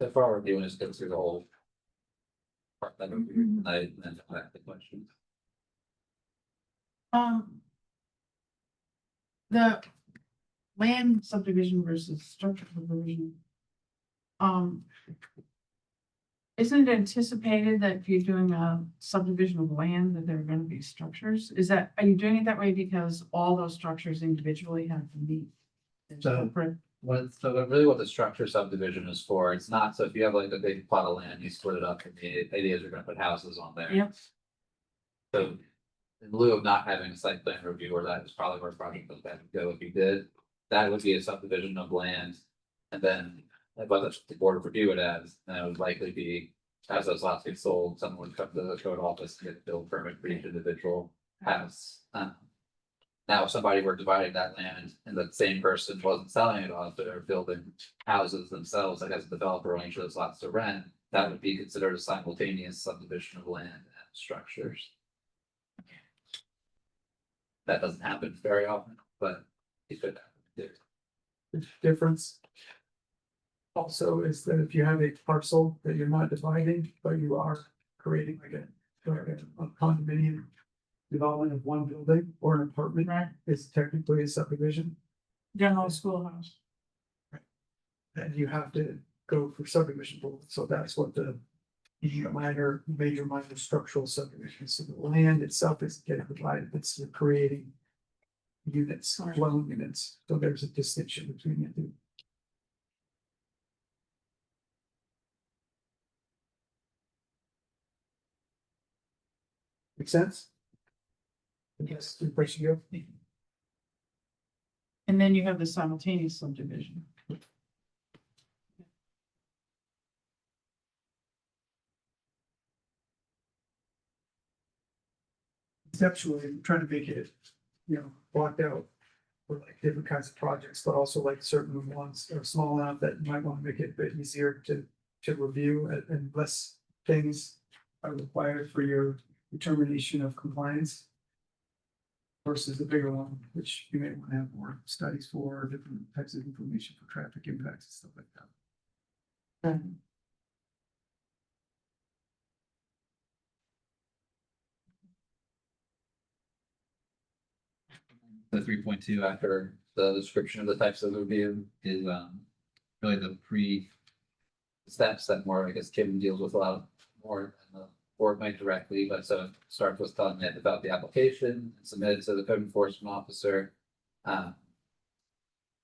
So far, we're doing is go through the whole part that we're doing tonight and then back the questions. The land subdivision versus structure subdivision. Isn't it anticipated that if you're doing a subdivision of land, that there are gonna be structures? Are you doing it that way because all those structures individually have to meet? their So- separate- So really what the structure subdivision is for, it's not, so if you have like a big plot of land, you split it up, and the idea is you're gonna put houses on there. Yep. So in lieu of not having a site plan review, or that is probably where project would go if you did, that would be a subdivision of land. And then whether the board of review it as, then it would likely be, as those lots get sold, someone would come to the code office to get a build permit for each individual house. Now, if somebody were dividing that land and the same person wasn't selling it off, but are building houses themselves, like as a developer on each of those lots to rent, that would be considered a simultaneous subdivision of land and structures. That doesn't happen very often, but it could happen. The difference also is that if you have a parcel that you're not dividing, but you are creating like a condominium development of one building or an apartment, Right, is technically a subdivision, general schoolhouse. then you have to go for subdivision rules. So that's what the major minor structural subdivision. So the land itself is getting divided, it's creating units, dwelling units. So there's a distinction between the two. Make sense? Yes, good question, you. And then you have the simultaneous subdivision. Conceptually, I'm trying to make it, blocked out for like different kinds of projects, but also like certain ones are small enough that you might want to make it a bit easier to review and less things are required for your determination of compliance. Versus the bigger one, which you may want to have more studies for, different types of information for traffic impacts and stuff like that. The 3.2 after the description of the types of review is really the steps that more, I guess, Kim deals with a lot more than the board might directly, but so it starts with telling them about the application, submitted to the code enforcement officer. And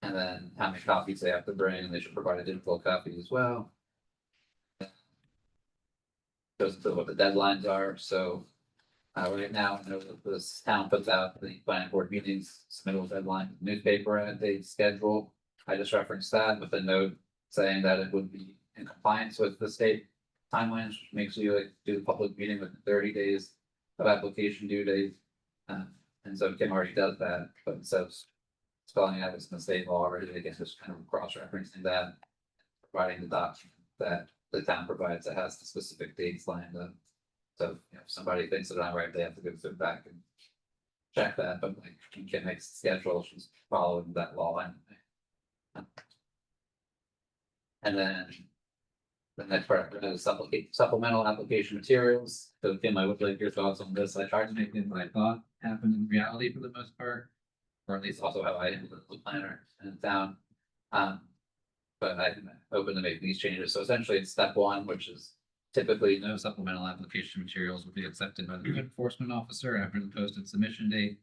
then how many copies they have to bring, and they should provide a digital copy as well. Goes into what the deadlines are, so. Right now, I know that this town puts out the planning board meetings, submittal deadline, newspaper and date schedule. I just referenced that with a note saying that it would be in compliance with the state timelines, which makes you like do the public meeting within 30 days of application due date. And so Kim already does that, but instead of spelling out it's in the state law already, I guess just kind of cross-referencing that, providing the document that the town provides that has the specific dates lined up. So, if somebody thinks that I'm right, they have to go through back and check that, but like, Kim makes the schedule, she's following that law anyway. And then the next part is supplemental application materials. So Kim, I would like your thoughts on this. I tried to make things that I thought happened in reality for the most part, or at least also how I handled the planner in town. But I'm open to make these changes. So essentially it's step one, which is typically no supplemental application materials will be accepted by the code enforcement officer after the posted submission date.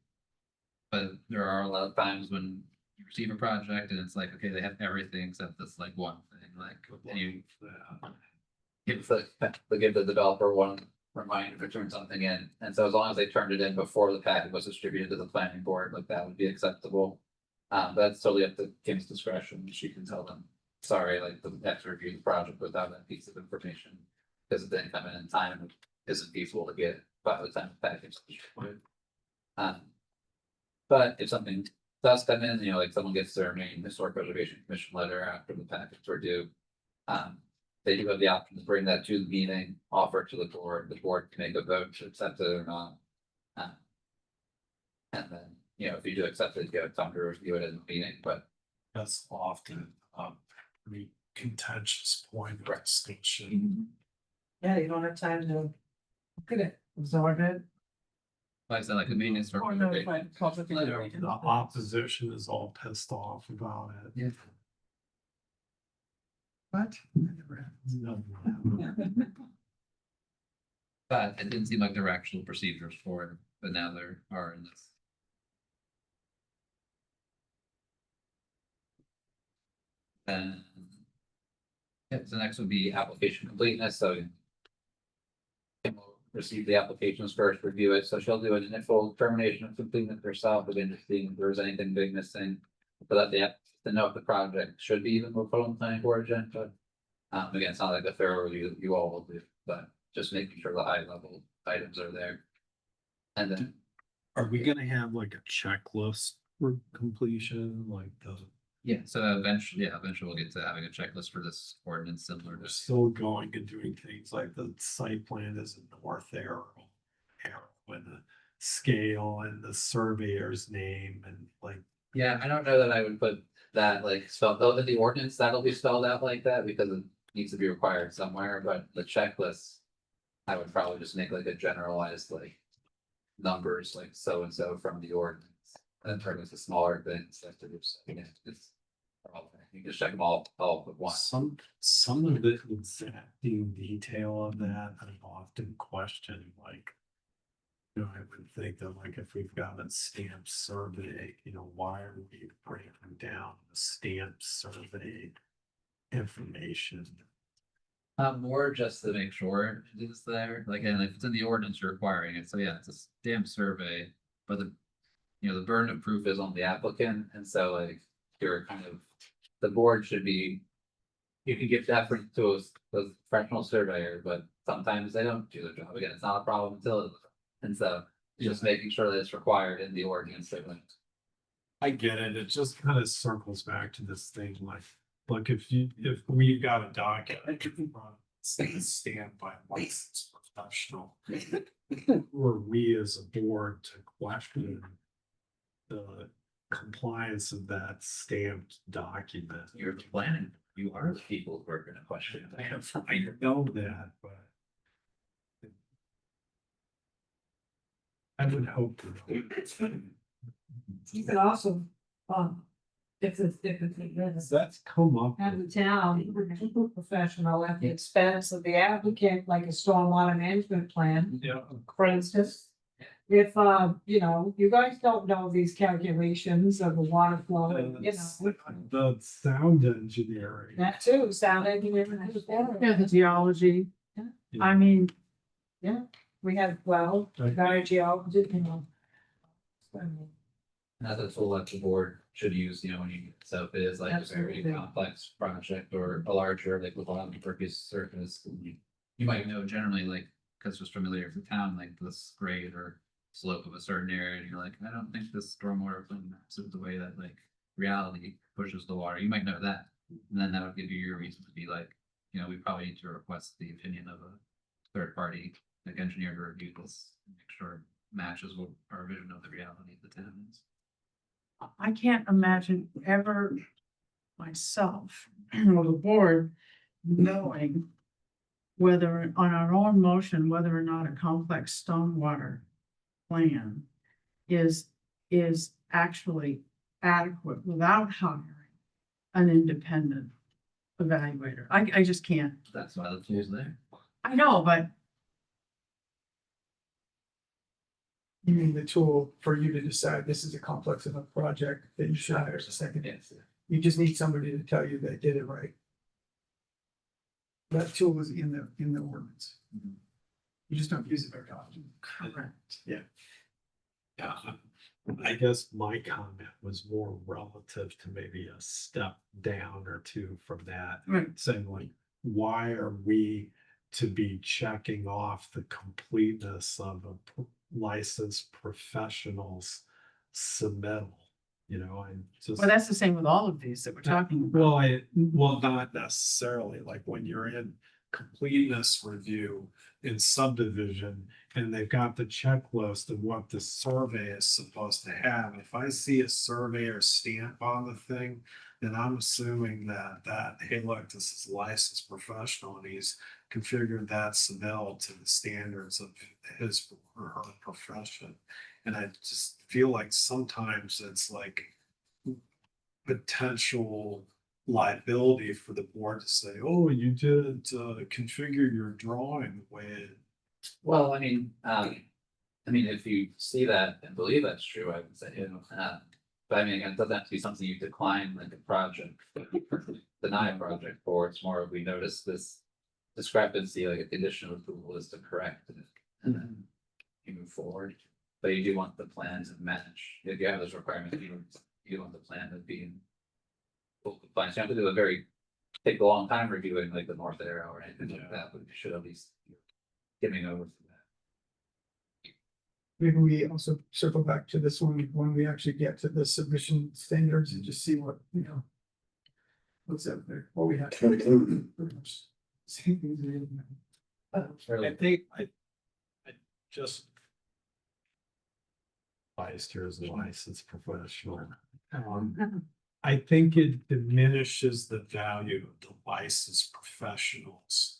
But there are a lot of times when you receive a project and it's like, okay, they have everything except this like one thing, like, and you give the developer one reminder to turn something in. And so as long as they turned it in before the packet was distributed to the planning board, like that would be acceptable. That's totally up to Kim's discretion. She can tell them, sorry, like the next review the project without that piece of information. Because it didn't come in time, and isn't feasible to get by the time the package is distributed. But if something does come in, like someone gets their Maine Historic Preservation Commission letter after the packets were due. They do have the option to bring that to the meeting, offer it to the board can make a vote to accept it or not. And then, if you do accept it, you have time to review it in the meeting, but. That's often, contentious point of distinction. Yeah, you don't have time to look at it, absorb it. Like I said, like the maintenance. Or notify the public. The opposition is all pissed off about it. Yeah. What? No. But it didn't seem like there were actual procedures for it, but now there are in this. And. Yeah, so next would be application completeness, so. Kim will receive the applications first, review it, so she'll do an initial determination of completeness herself, again, just seeing if there's anything big missing. So that they have to know if the project should be even put on the planning board agenda. Again, it's not like a thorough review you all will do, but just making sure the high level items are there. And then, Are we gonna have like a checklist for completion, like so eventually we'll get to having a checklist for this ordinance similar we're to. still going and doing things like the site plan is a north arrow and the scale and the surveyor's name and like. Yeah, I don't know that I would put that like spelled out in the ordinance, that'll be spelled out like that because it needs to be required somewhere, but the checklist. I would probably just make like a generalized like numbers like so and so from the ordinance. And turn into smaller things that to do, so, it's. You can just check them all at once. Some of the exacting detail of that, I've often questioned, like. I would think that like if we've got a stamp survey, why are we breaking down the stamp survey information? More just to make sure it is there, like, and if it's in the ordinance, you're requiring it, so yeah, it's a stamp survey, but the. The burden of proof is on the applicant, and so like, you're kind of, the board should be. You can give deference to a professional surveyor, but sometimes they don't do their job, again, it's not a problem until, and so. Just making sure that it's required in the ordinance. I get it, it just kind of circles back to this thing like, look, if we've got a document. Stand by licensed professional. Or we as a board to question. The compliance of that stamped document. You're planning, you are the people who are gonna question it. I know that, but. I would hope. You could also, If it's, That's come up. at the town, we're professional at the expense of the applicant, like a stormwater management plan, Yeah. for instance. If, you know, you guys don't know these calculations of the water flow, and, you know, The sound engineering. that too, sound engineering. Yeah, the geology. I mean, Yeah, we have, well, our geology, you know. That's a tool that the board should use, you know, when you, so if it is like a very Absolutely. complex project or a larger, like with a lot of impervious surface. You might know generally like, because it's familiar with the town, like this grade or slope of a certain area, and you're like, I don't think this stormwater plan maps it the way that like reality pushes the water. You might know that. And then that would give you your reason to be like, you know, we probably need to request the opinion of a third party, like engineer to review this, and make sure it matches what our vision of the reality of the town is. I can't imagine ever myself or the board knowing whether on our own motion, whether or not a complex stormwater plan is actually adequate without hiring an independent evaluator. I just can't. That's why the tool's there. I know, but You mean the tool for you to decide this is a complex enough project that you should hire a second? Yes. You just need somebody to tell you they did it right. That tool is in the ordinance. Mhm. You just don't use it very often. correct. Yeah, I guess my comment was more relative to maybe a step down or two from that. Right. Saying like, why are we to be checking off the completeness of a licensed professional's submittal? You know, and just. Well, that's the same with all of these that we're talking about. Well, not necessarily, like when you're in completeness review in subdivision and they've got the checklist of what the survey is supposed to have. If I see a surveyor stamp on the thing, then I'm assuming that, hey, look, this is a licensed professional and he's configured that submittal to the standards of his or her profession. And I just feel like sometimes it's like potential liability for the board to say, oh, you didn't configure your drawing the way it. Well, I mean, if you see that and believe that's true, I would say, you know, but I mean, again, it doesn't have to be something you decline like a project, deny a project for. It's more of we notice this discrepancy, like a condition of approval is to correct it, and then you move forward. But you do want the plan to match. If you have those requirements, you want the plan to be in full compliance. You have to do take a long time reviewing like the North Arrow or anything like that, but you should at least get me over through that. Maybe we also circle back to this one when we actually get to the submission standards and just see what, you know. What's out there, what we have. Pretty much same things we have now. I think I just. Biased here as a licensed professional. I think it diminishes the value of the licensed professionals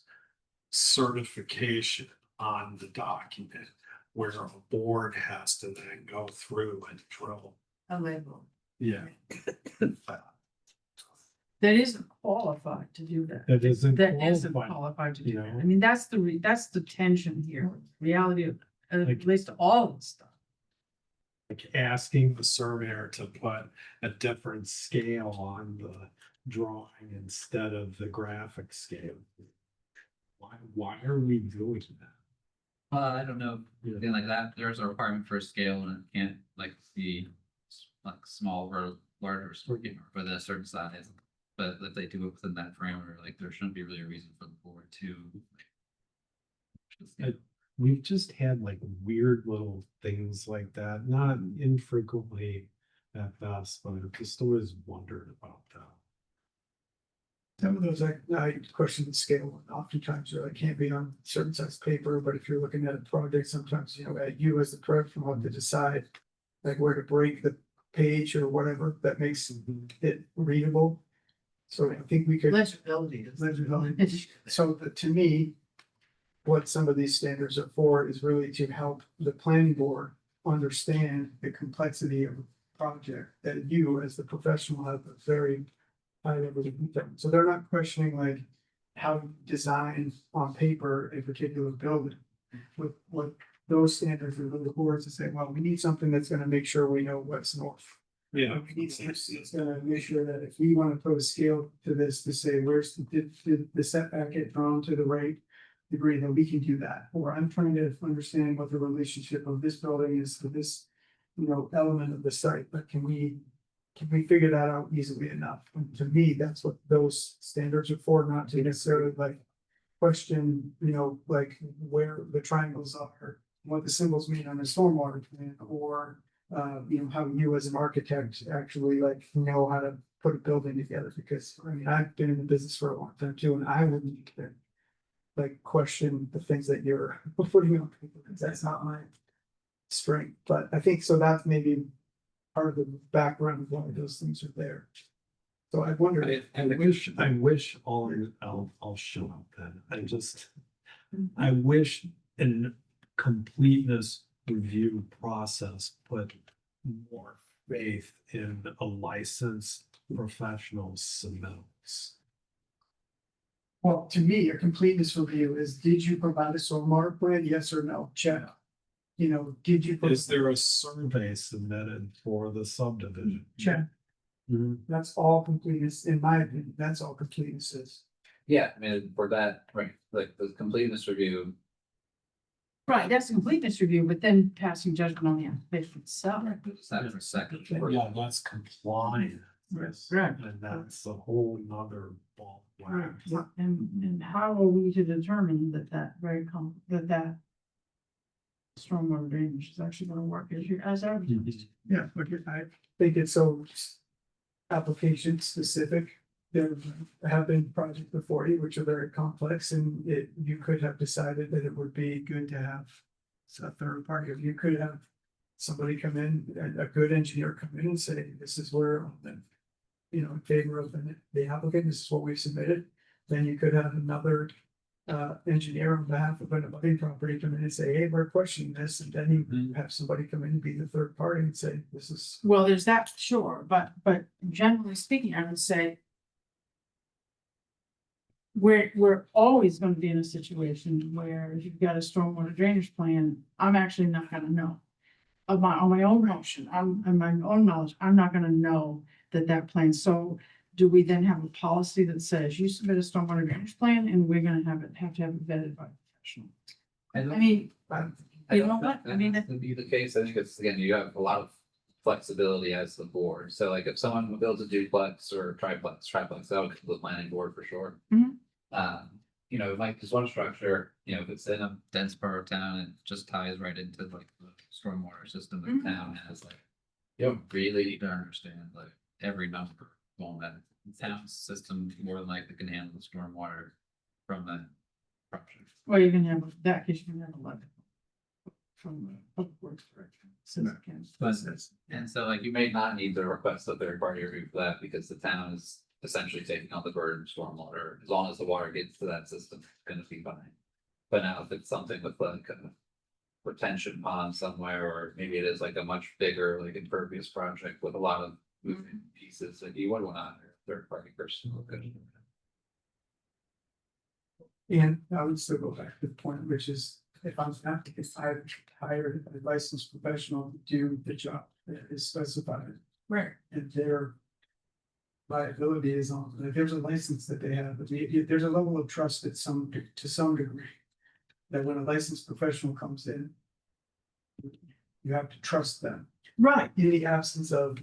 certification on the document where a board has to then go through and drill. A label. Yeah. That isn't qualified to do that. That isn't Qualified qualified, to do you that. know? I mean, that's the tension here, reality of, at Like- least all of the stuff. Like asking the surveyor to put a different scale on the drawing instead of the graphic scale. Why are we doing that? I don't know, Yeah. thing like that, there's a requirement for a scale and it can't like be like small or larger for the certain size. But if they do it within that parameter, like there shouldn't be really a reason for the board to. We've just had like weird little things like that, not infrequently at best, but I've just always wondered about that. Some of those, I question the scale, and oftentimes they're like, can't be on certain size paper, but if you're looking at a project, sometimes, you know, at you as the professional have to decide. Like where to break the page or whatever that makes it readable. So I think we could. Legibility is. Legibility. So to me, what some of these standards are for is really to help the planning board understand the complexity of project that you, as the professional, have a very high level of detail. So they're not questioning like how to design on paper a particular building. What those standards are the boards to say, well, we need something that's gonna make sure we know what's north. Yeah. We need something that's gonna make sure that if we wanna put a scale to this to say, where's, did the setback get drawn to the right degree, that we can do that. Or I'm trying to understand what the relationship of this building is to this, element of the site, but can we figure that out easily enough? And to me, that's what those standards are for, not to necessarily like question, like where the triangles are, what the symbols mean on a stormwater plan, or how you as an architect actually like know how to put a building together. Because I mean, I've been in the business for a long time too, and I wouldn't like question the things that you're putting on people, because that's not my strength. But I think so that's maybe part of the background of why those things are there. So I wonder. I wish I'll show up then. I wish in completeness review process put more faith in a licensed professional submittals. Well, to me, a completeness review is, did you provide a stormwater plan? Yes or no? Check. Did you? Is there a survey submitted for the subdivision? Check. Mhm. That's all completeness, in my opinion, that's all completeness is. Yeah, I mean, for that, right, like the completeness review, Right, that's a completeness review, but then passing judgment on the application itself. is that for second. Yeah, that's compliant. Yes. Right. And that's a whole nother ball. of Right, wax. and how are we to determine that stormwater drainage is actually gonna work as advertised? Yeah, look, I think it's so application specific. There have been projects before you which are very complex, and you could have decided that it would be good to have a third party. If you could have somebody come in, a good engineer come in and say, this is where, in favor of the applicant, this is what we've submitted. Then you could have another engineer on behalf of an abutting property come in and say, hey, we're questioning this, and then you have somebody come in and be the third party and say, this is. Well, there's that, sure, but generally speaking, I would say we're always gonna be in a situation where if you've got a stormwater drainage plan, I'm actually not gonna know. On my own motion, on my own knowledge, I'm not gonna know that plan. So do we then have a policy that says you submit a stormwater drainage plan and we're gonna have to have it vetted by a professional? I mean, I you don't know think what? I that mean, has to be the case. I think it's, again, you have a lot of flexibility as the board. So like if someone builds a duplex or triplex, that would come to the planning board for sure. Mhm. Like this one structure, if it's in a dense part of town, it just ties right into like the stormwater system that Mhm. the town has, like. You don't really need to understand like every number on that town system, more than likely can handle the stormwater from that project. well, you can have that case, you can have a letter from the public works director. Says it can. And so like you may not need to request a third party review for that, because the town is essentially taking on the burden of stormwater. As long as the water gets to that system, it's gonna be fine. But now if it's something with like a retention pond somewhere, or maybe it is like a much bigger, like impervious project with a lot of moving pieces, like you would want to hire a third party person to look at it. And I would still go back to the point, which is, if I'm applicant, I hired a licensed professional to do the job that is specified, Right. and their liability is on, if there's a license that they have, there's a level of trust to some degree. That when a licensed professional comes in, you have to trust them. Right. In the absence of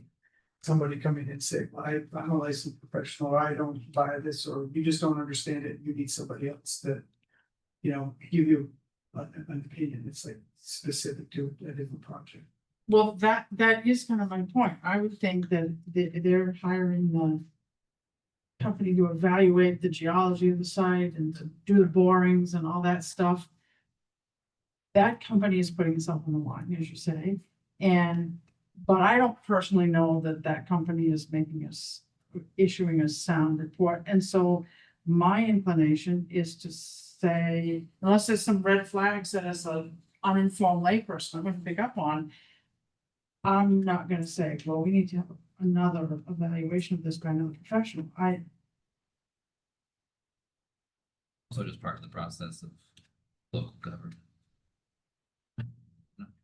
somebody coming in and say, I'm a licensed professional, or I don't buy this, or you just don't understand it, you need somebody else to, give you an opinion, it's like specific to a different project. Well, that is kind of my point. I would think that they're hiring the company to evaluate the geology of the site and to do the borings and all that stuff. That company is putting itself on the line, as you say, but I don't personally know that company is issuing a sound report. And so my inclination is to say, unless there's some red flags that as an uninformed layperson I'm going to pick up on, I'm not gonna say, well, we need to have another evaluation of this by another professional. Also just part of the process of local government.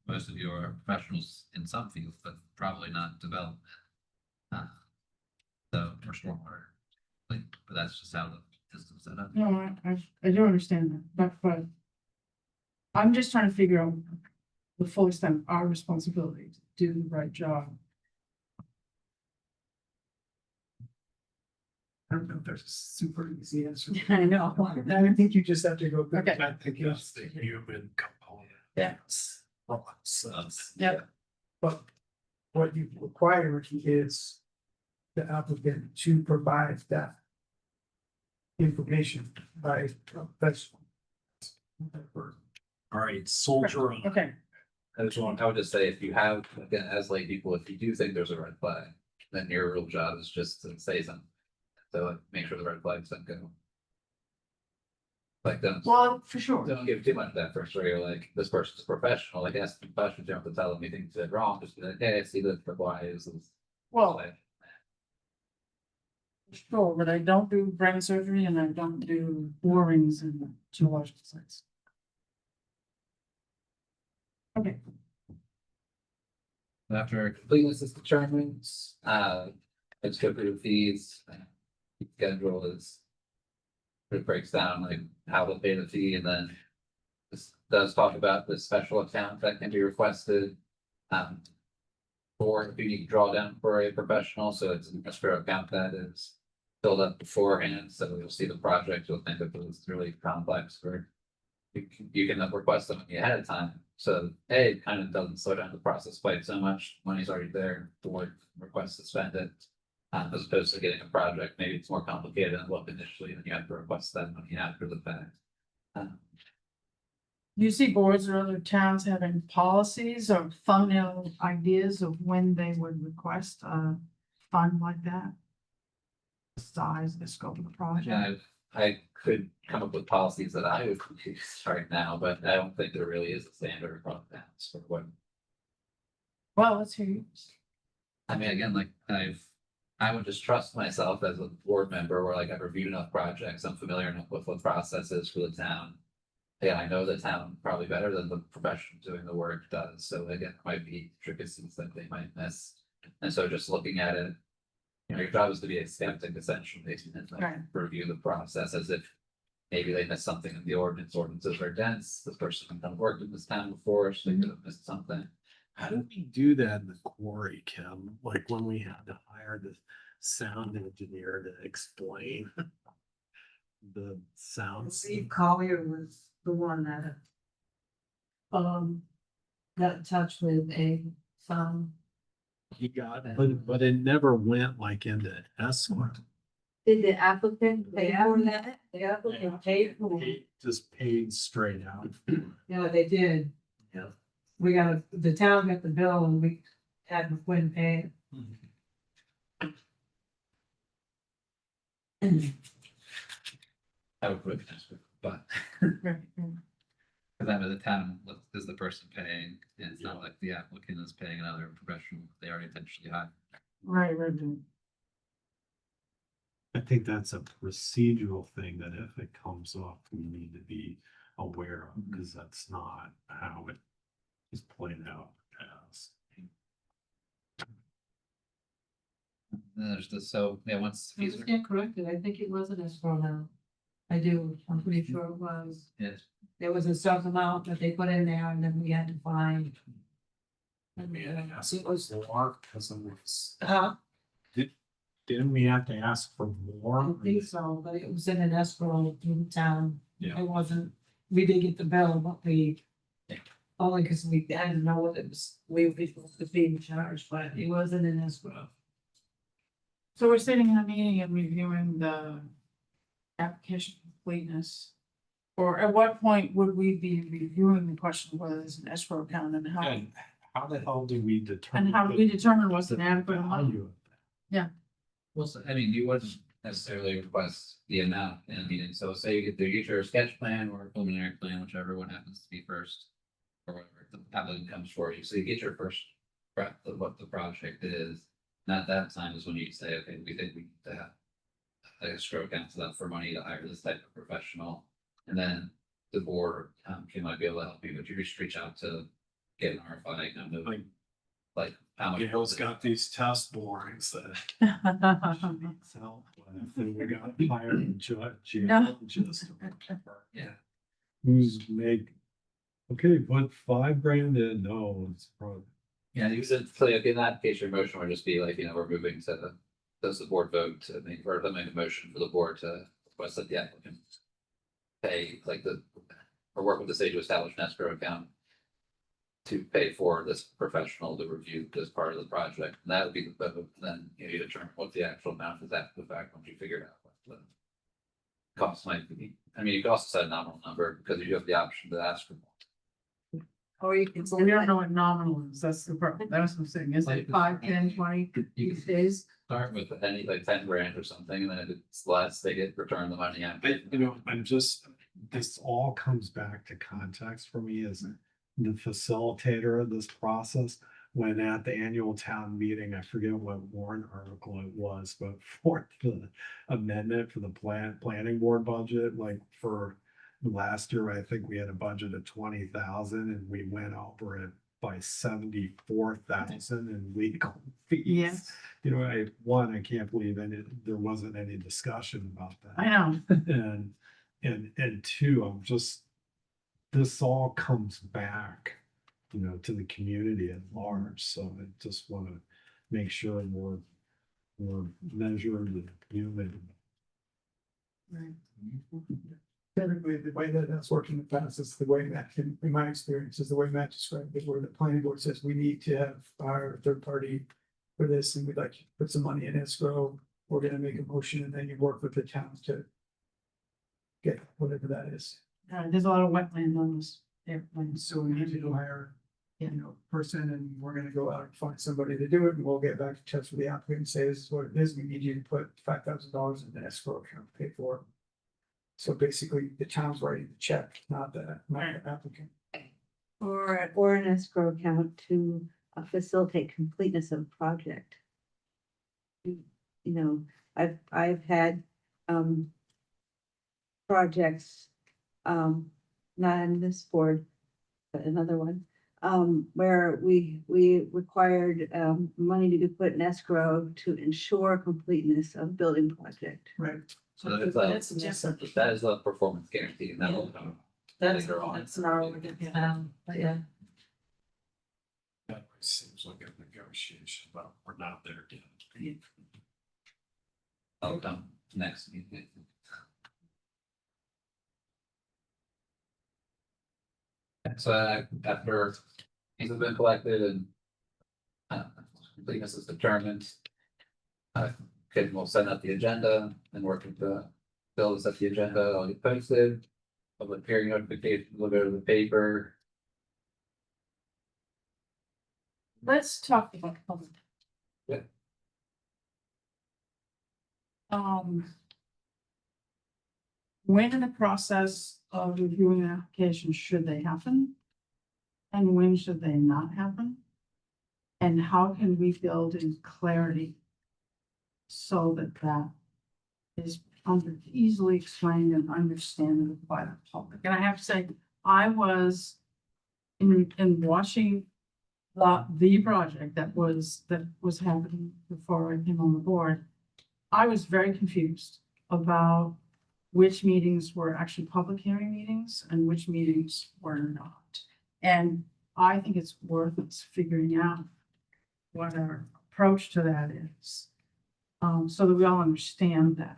Most of you are professionals in some fields, but probably not development. Uh, So, or stormwater, like, but that's just how the system's set up. No, I do understand that, but I'm just trying to figure out the full extent of our responsibility to do the right job. I don't know if there's a super easy answer. I know. I think you just have to go. Okay. I think it's the human component. Yes. Process. Yep. But what you require is the applicant to provide that information by professional. All right, soldier on. Okay, I would just say, if you have, again, as lay people, if you do think there's a red flag, then your real job is just to say something. So like, make sure the red flags don't go. Like, well, for sure. don't give too much of that first, where you're like, this person's professional, like, ask the questions, you don't have to tell them anything did wrong, just be like, hey, I see that for why is this. Well, sure, but I don't do brain surgery and I don't do borings in geological sites. Okay, After completeness is determined, let's go through the fees. Schedule is. It breaks down like how to pay the fee, and then this does talk about the special account that can be requested. Or if you need to draw down for a professional, so it's an escrow account that is filled up beforehand, so you'll see the project, you'll think if it was really complex, or you can request them ahead of time. So A, it kind of doesn't slow down the process quite so much. Money's already there, the board requests to spend it. As opposed to getting a project, maybe it's more complicated than it looked initially, and you have to request that money after the fact. you see boards or other towns having policies or thumbnail ideas of when they would request a fund like that? The size, the scope of the project. And I could come up with policies that I would use right now, but I don't think there really is a standard across towns for what. Well, let's hear you. I mean, again, like I would just trust myself as a board member, where like I've reviewed enough projects, I'm familiar enough with what process is for the town. Yeah, I know the town probably better than the professional doing the work does, so again, it might be intricacies that they might miss. And so just looking at it, you know, your job is to be a skeptic essentially, and like Right. review the process as if. Maybe they missed something in the ordinances are dense, this person hasn't done work in this town before, so they could have missed something. How did we do that in the quarry, Kim? Like when we had to hire the sound engineer to explain the sounds. Steve Collier was the one that got in touch with a He got, but it never went like into escrow. Did the applicant pay for that? the applicant paid for it. He just paid straight out. Yeah, they did. Yeah. The town got the bill and we had to win pay. I would put it this way, but. Right, right. Cause I mean, the town is the person paying, and it's not like the applicant is paying another professional, they already potentially hired. Right, right. I think that's a procedural thing that if it comes up, we need to be aware of, because that's not how it is played out. As. Then there's the, so, yeah, once I fees just are, get corrected, I think it was an escrow now. I do, I'm pretty sure it was. yes, There was a certain amount that they put in there and then we had to find. I mean, it has It was, more because it was. didn't we have to ask for more? I think so, but it was in an escrow through the town. Yeah. It wasn't, we did get the bill, but we. Yeah. Only because we didn't know what it was, we would be supposed to be charged, but it wasn't an escrow. So we're sitting in a meeting and reviewing the application completeness. Or at what point would we be reviewing the question of whether there's an escrow account and how? And how the hell do we determine? And how do we determine what's an adequate amount? value of well, so, I mean, you wouldn't necessarily request the amount in a meeting, so say you get your sketch plan or preliminary plan, whichever one happens to be first. Or whatever, the applicant comes for you, so you get your first what the project is. And at that time is when you say, okay, we think we need to have a escrow account set up for money to hire this type of professional. And then the board, might be able to help you, but you just reach out to get an RFI, kind of like how much. Gail's got these test borings that she needs help with, and we got to hire a judge. No. Just. Yeah. Who's make, okay, put $5,000 in, no, it's probably. Yeah, you said, so like in that case, your motion would just be like, we're moving to does the board vote to make, or to make a motion for the board to request that the applicant pay or work with the state to establish an escrow account to pay for this professional to review this part of the project. And that would be the vote. Then you determine what the actual amount is after the fact once you figure out what the cost might be. I mean, you could also set a nominal number because you have the option to ask for more. Or you can. But we don't know what nominal is, that's the problem, that's what I'm saying, is it 5, 10, 20 You these can days? start with any like 10 grand or something, and then if it's less, they get return the money. I'm just, this all comes back to context for me as the facilitator of this process. When at the annual town meeting, I forget what warrant article it was, but for the amendment for the planning board budget, like for last year, I think we had a budget of 20,000 and we went over it by 74,000 in legal fees. Yes. I can't believe there wasn't any discussion about that. I know, And two, this all comes back, to the community at large. So I just want to make sure we're measuring the human. Typically, the way that that's worked in the past is the way Matt, in my experience, is the way Matt described it, where the planning board says we need to have our third party for this, and we'd like to put some money in escrow. We're gonna make a motion, and then you work with the town to get whatever that is. there's a lot of wetland on this airplane, So we need to hire, Yeah. person, and we're gonna go out and find somebody to do it, and we'll get back in touch with the applicant and say, this is what it is. We need you to put $5,000 in the escrow account, to pay for it. So basically, the town's writing the check, not the applicant. Or an escrow account to facilitate completeness of a project. I've had, projects, not in this board, but another one, where we required, money to be put in escrow to ensure completeness of building project. Right. So that That's is different. that is a performance guarantee, and that will come later on. That's narrower, but yeah. That seems like a negotiation, but we're not there yet. That'll come next meeting. So after these have been collected and completeness is determined, okay, we'll send out the agenda and work with Bill to set the agenda. I'll get posted. Public hearing notification will go to the paper. let's talk about public. Yeah. When in the process of reviewing an application should they happen? And when should they not happen? And how can we build in clarity so that that is easily explained and understandable by the public? And I have to say, I was in watching the project that was happening before I came on the board. I was very confused about which meetings were actually public hearing meetings and which meetings were not. And I think it's worth us figuring out what our approach to that is. So that we all understand that.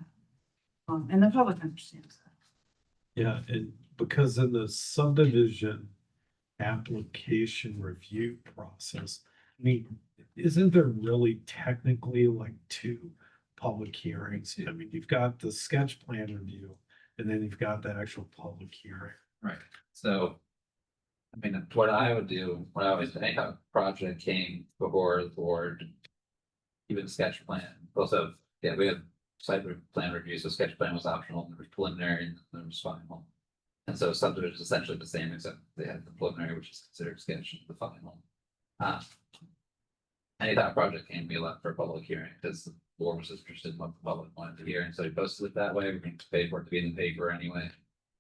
And the public understands that. Yeah, and because in the subdivision application review process, I mean, isn't there really technically like two public hearings? I mean, you've got the sketch plan review and then you've got the actual public hearing. Right, so. I mean, what I would do, when I always think a project came before the board. Even sketch plan, also, yeah, we had site plan reviews, so sketch plan was optional, and there was preliminary and there was final. And so subdivision is essentially the same, except they had the preliminary, which is considered sketch, and the final. any type of project can be allowed for a public hearing, because the board was interested in what the public wanted to hear, and so we posted it that way, we're going to pay for it to be in the paper anyway.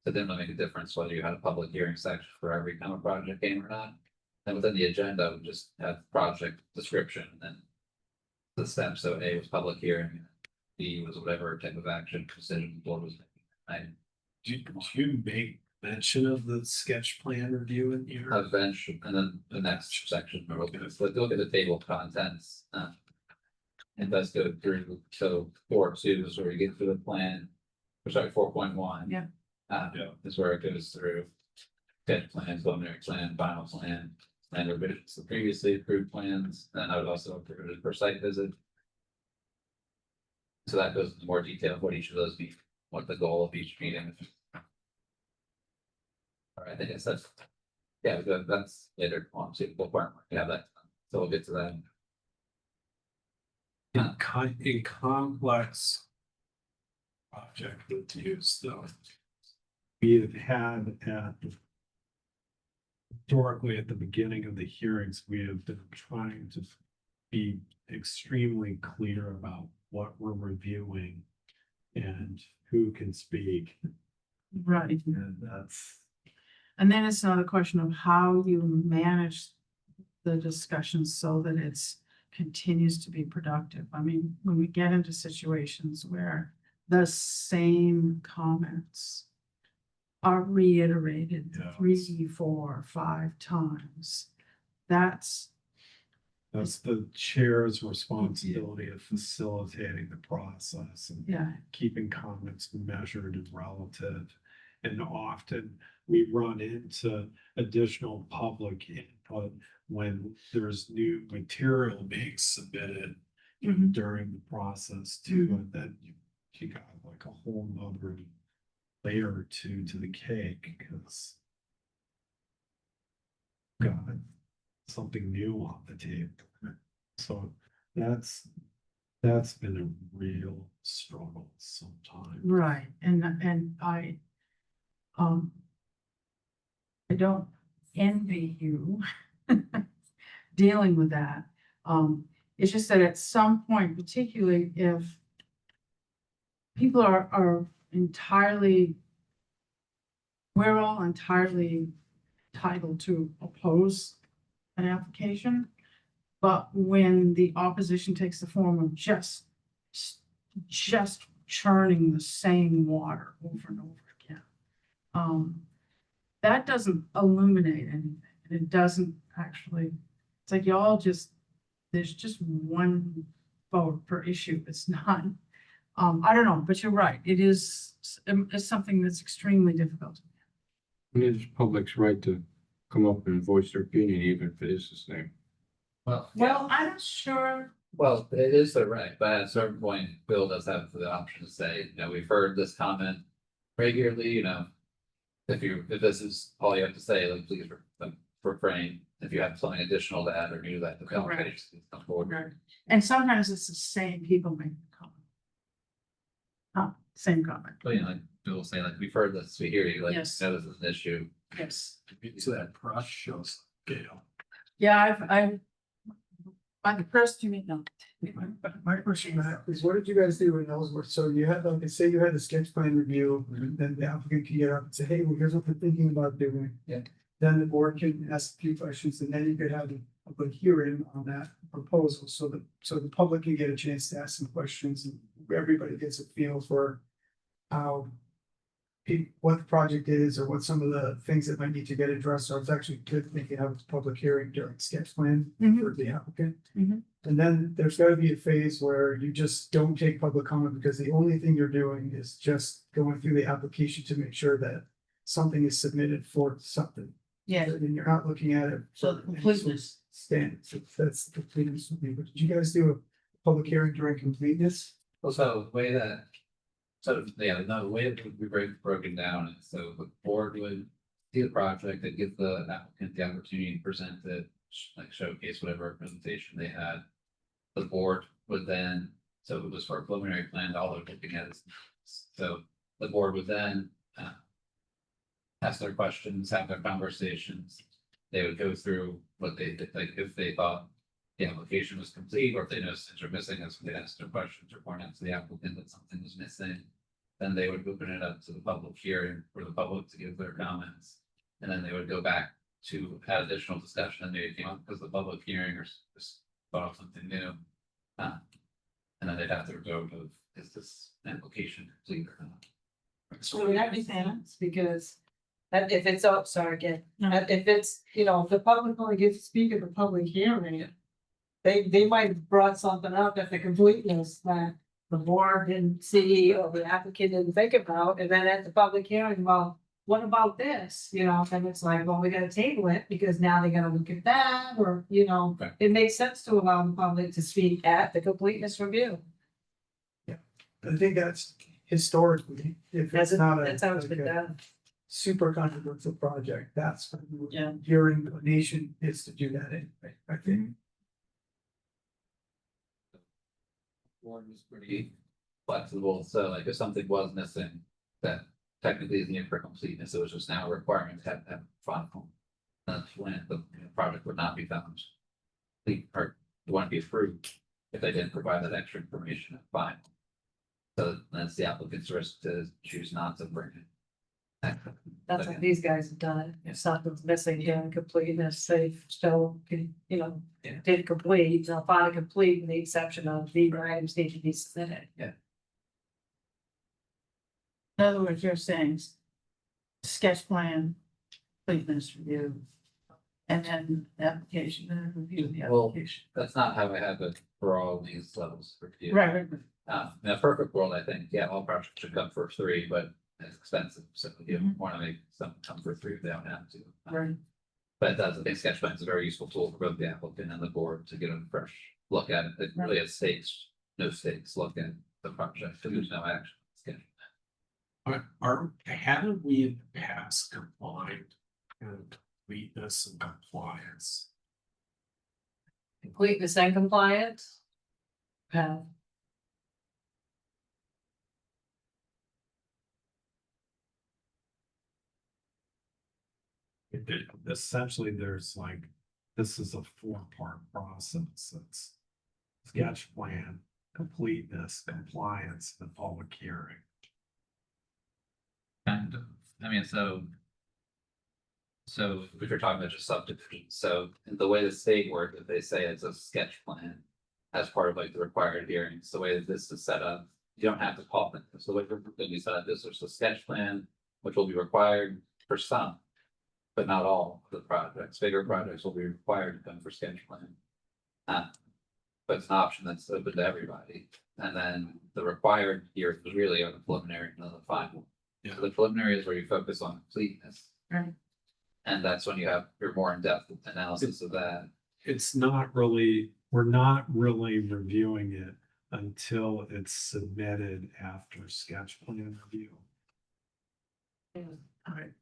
So it didn't really make a difference whether you had a public hearing section for every kind of project came or not. Then within the agenda, we just had project description, and then the steps, so A was public hearing, B was whatever type of action decision the board was making. Do you make mention of the sketch plan review in here? Bench, and then the next section, we're looking at, look at the table of contents. It does go through, so 4.2 is where you get through the plan, or sorry, 4.1. Yeah. Yeah. Is where it goes through. Sketch plan, preliminary plan, final plan, and revisions to previously approved plans, and I would also approve it for site visit. So that goes into more detail of what each of those mean, what the goal of each meeting. All right, I think it's that's, yeah, that's later on, so we'll have that, so we'll get to that. In complex project reviews, though, we have had historically at the beginning of the hearings, we have been trying to be extremely clear about what we're reviewing and who can speak, Right. and that's. And then it's another question of how you manage the discussion so that it's continues to be productive. I mean, when we get into situations where the same comments are reiterated Yeah. 3, 4, 5 times, that's That's the chair's responsibility of facilitating the process and yeah, keeping comments measured and relative. And often we run into additional public input when there's new material being submitted Mhm. during the process too. And then you got like a whole nother layer or two to the cake because got something new on the table. So that's been a real struggle sometimes. right. And I don't envy you dealing with that. It's just that at some point, particularly if people are entirely, we're all entirely entitled to oppose an application. But when the opposition takes the form of just churning the same water over and over again, that doesn't illuminate anything, and it doesn't actually, it's like y'all just, there's just one vote per issue, it's not, I don't know, but you're right, it's something that's extremely difficult. And it's the public's right to come up and voice their opinion, even if it is the same. Well, Well, I'm not sure, well, it is their right, but at a certain point, Bill does have the option to say, we've heard this comment regularly, if this is all you have to say, like, please refrain. If you have something additional to add or new that the Correct. conversation come forward. right, and sometimes it's the same people making the comment. Same comment, But like Bill will say, like, we've heard this, we hear you, like, Yes. this is an issue. yes. So that brush shows scale. Yeah, I've, by the press, you mean, no. My question, Matt, is what did you guys do in Ellsworth? So you had, like, say you had the sketch plan review, then the applicant can get up and say, hey, well, here's what we're thinking about doing. Yeah. Then the board can ask a few questions, and then you could have a public hearing on that proposal, so the public can get a chance to ask some questions, and everybody gets a feel for how what the project is, or what some of the things that might need to get addressed. So it's actually good if they can have a public hearing during sketch plan for the applicant. Mhm. And then there's gotta be a phase where you just don't take public comment, because the only thing you're doing is just going through the application to make sure that something is submitted for something. Yeah, And you're not looking at it. so the for any completeness. Standards, that's the completeness of me. But did you guys do a public hearing during completeness? Also, the way that, so, yeah, no, the way that we broken down is, so the board would see the project and give the applicant the opportunity to present it, like showcase whatever presentation they had. The board would then, so it was for a preliminary plan, all they're looking at is, so the board would then ask their questions, have their conversations. They would go through what they, like, if they thought the application was complete, or if they noticed things are missing, as they asked their questions or point out to the applicant that something was missing. Then they would open it up to the public hearing for the public to give their comments. And then they would go back to add additional discussion and maybe came up because the public hearing or just thought of something new. And then they'd have to go of, is this application complete or not? So that makes sense, because that if it's, oh, sorry again, No. if it's, you know, if the public only gets to speak at the public hearing. They might have brought something up at the completeness that the board didn't see or the applicant didn't think about, and then at the public hearing, well, what about this? You know, and it's like, well, we gotta table it because now they're gonna look at that, or, you know, Right. it makes sense to allow the public to speak at the completeness review. I think that's historically, if it's not a. That's how it's like been a done. Super controversial project, that's when you would- Yeah. hearing the nation is to do that anyway, I think. Board was pretty flexible, so like if something was missing, that technically is needed for completeness, it was just now a requirement to have final. That's when the project would not be found. Or it wouldn't be approved if they didn't provide that extra information at final. So that's the applicant's risk to choose not to bring it. That's what these guys have done. If something's missing here in completeness, they still, you know, Yeah. did complete, they'll find it complete with the exception of the items need to be submitted. In other words, you're saying sketch plan, completeness review, and then the application, then review the Well, application. That's not how I have it for all these levels for review. Right. In a perfect world, I think, yeah, all projects should come for 3, but it's expensive, so you Mhm. wanna make some come for 3 if they don't have to. Right. But it does, I think sketch plan is a very useful tool for both the applicant and the board to get a fresh look at it. It really has stakes, no stakes, look at the project, because there's no action. Sketch. Haven't we in the past combined completeness and compliance? Completeness and compliance. Essentially, there's like, this is a 4-part process. It's sketch plan, completeness, compliance, and public hearing. Kind of, I mean, so. So if you're talking about just subdivisions, so the way the state works, if they say it's a sketch plan. As part of like the required hearings, the way that this is set up, you don't have to call it, so the way we're going to be set up is there's a sketch plan. Which will be required for some. But not all of the projects, bigger projects will be required to come for sketch plan. But it's an option that's open to everybody, and then the required here is really on the preliminary and the final. Yeah. So the preliminary is where you focus on completeness. Right. And that's when you have your more in-depth analysis of that. It's not really, we're not really reviewing it until it's submitted after sketch plan review. Alright.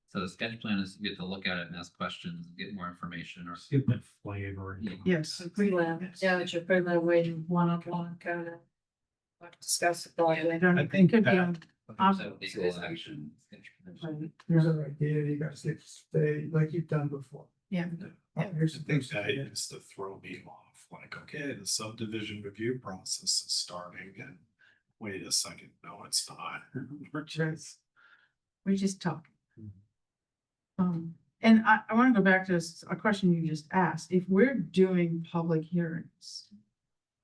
So the sketch plan is you get to look at it and ask questions, and get more information or. Give it flavor. and Yes. Prelim, yeah, it's your prelim waiting one-on-one kind of. Discuss it. Yeah, they don't, I it think could be that- on, So legal action. sketch plan. right. Here's an idea, you guys get to stay like you've done before. Yeah. Here's I the think first that idea. used to throw me off, like, okay, the subdivision review process is starting and wait a second, no, it's not. We just talk. And I want to go back to a question you just asked. If we're doing public hearings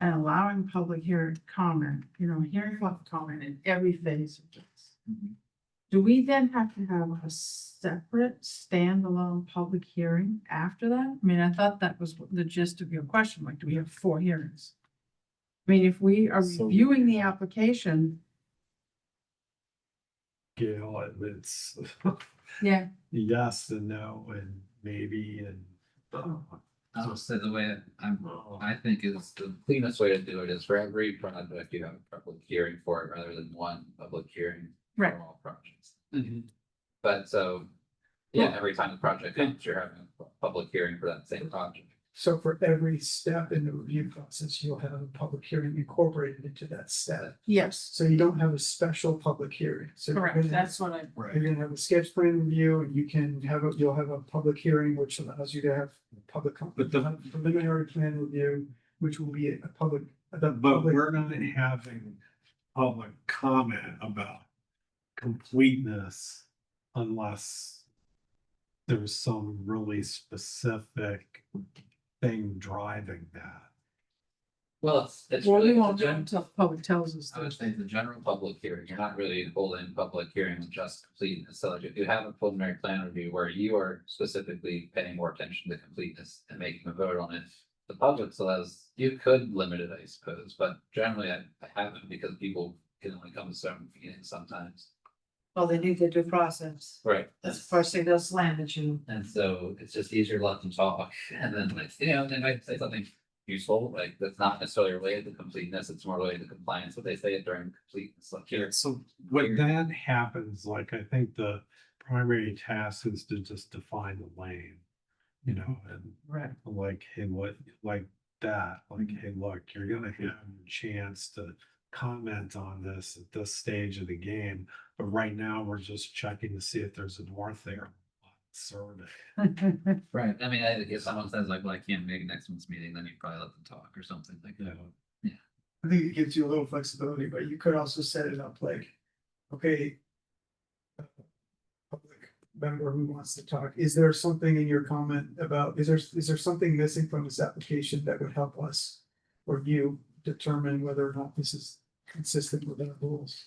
and allowing public hearing comment, you know, hearing public comment in every phase of this, do we then have to have a separate standalone public hearing after that? I mean, I thought that was the gist of your question, like, do we have 4 hearings? I mean, if we are So- reviewing the application, Gail, it's yeah, yes and no and maybe and. I'll say the way I think is the cleanest way to do it is for every project, you have a public hearing for it rather than one public hearing. Right. For all projects. But so, yeah, every time the project comes, you're having a public hearing for that same project. So for every step in the review process, you'll have a public hearing incorporated into that step. Yes, So you don't have a special public hearing. So you're correct, gonna- that's what I, You're gonna have a sketch plan review and you can have, you'll have a public hearing, which allows you to have public. But the- Preliminary plan review, which will be a public. But we're not having public comment about completeness unless there's some really specific thing driving that. Well, it's well, we really, won't know until the public tells us. I would that. say the general public hearing, you're not really holding public hearing with just completeness. So like if you have a preliminary plan review where you are specifically paying more attention to completeness and making a vote on it. The public still has, you could limit it, I suppose, but generally I haven't because people can only come to certain meetings sometimes. Well, they need the due process. Right. That's the first thing they'll slam at you. And so it's just easier to let them talk and then like, you know, they might say something useful, like that's not necessarily related to completeness, it's more related to compliance, but they say it during completeness, like here. So when that happens, like, I think the primary task is to just define the lane. You know, and Right, like, hey, what, like that, like, hey, look, you're gonna have a chance to comment on this at this stage of the game. But right now, we're just checking to see if there's a north there. Survey. Right. I mean, if someone says like, well, I can't make next month's meeting, then you probably let them talk or something like You that. know, I think it gives you a little flexibility, but you could also set it up like, okay. Public member who wants to talk, is there something in your comment about, is there something missing from this application that would help us? Or you determine whether or not this is consistent with our rules?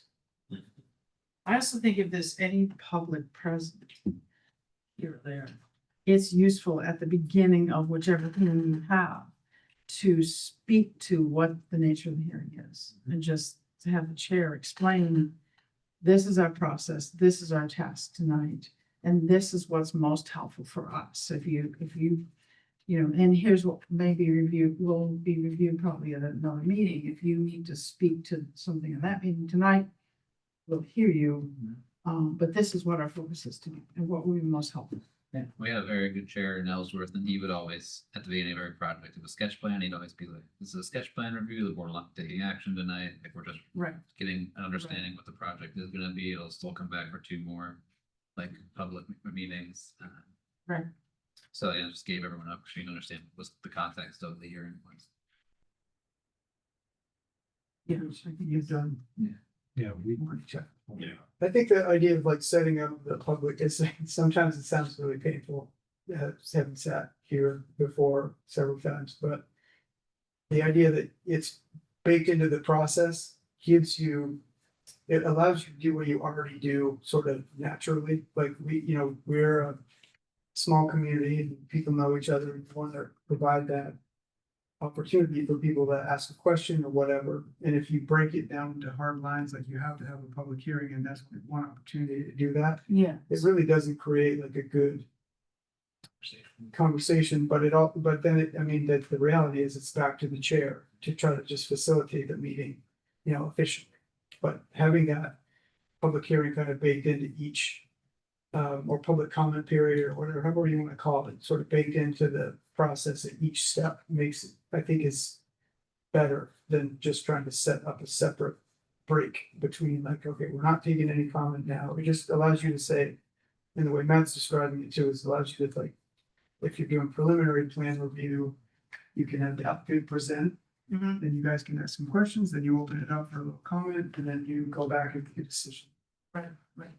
I also think if there's any public present here or there, it's useful at the beginning of whichever hearing you have to speak to what the nature of the hearing is, and just to have the chair explain, this is our process, this is our task tonight, and this is what's most helpful for us. If you, you know, and here's what maybe will be reviewed probably at another meeting. If you need to speak to something in that meeting tonight, we'll hear you. But this is what our focus is to be and what will be most helpful. Yeah. We had a very good chair in Ellsworth and he would always, at the beginning of every project, of a sketch plan, he'd always be like, this is a sketch plan review, the board will not be taking action tonight. If we're just Right. getting an understanding what the project is gonna be, it'll still come back for 2 more like public meetings. Right. So yeah, just gave everyone up so you can understand what's the context of the hearing was. Yeah. I think You've done. yeah, we, Yeah. I think the idea of like setting up the public is, sometimes it sounds really painful. Having sat here before several times, but. The idea that it's baked into the process gives you. It allows you to do what you already do sort of naturally, like we're a small community and people know each other and want to provide that. Opportunity for people to ask a question or whatever, and if you break it down to hard lines, like you have to have a public hearing and that's one opportunity to do that. Yeah. It really doesn't create like a good conversation, but then the reality is it's back to the chair to try to just facilitate the meeting, efficiently. But having that public hearing kind of baked into each, or public comment period or whatever, however you want to call it, sort of baked into the process at each step makes it, I think, is better than just trying to set up a separate break between like, okay, we're not taking any comment now. It just allows you to say, and the way Matt's describing it too, is allows you to like, if you're doing preliminary plan review, you can have the applicant present, Mhm. then you guys can ask some questions, then you open it up for a little comment, and then you go back and make a decision. Right, right.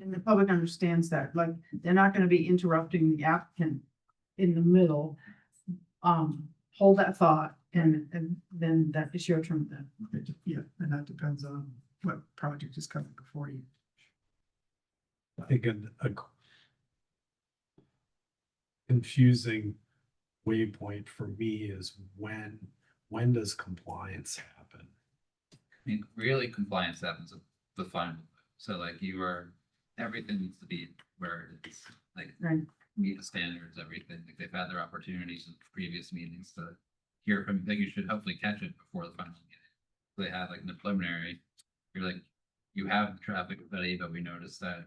And the public understands that, like, they're not gonna be interrupting the applicant in the middle. Hold that thought and then that is your turn then. Yeah, and that depends on what project is coming before you. I think a confusing waypoint for me is when does compliance happen? I mean, really compliance happens at the final. So like everything needs to be where it is, like Right. meet the standards, everything. Like they've had their opportunities in previous meetings to hear from, like you should hopefully catch it before the final meeting. So they have like in the preliminary, you're like, you have traffic study, but we noticed that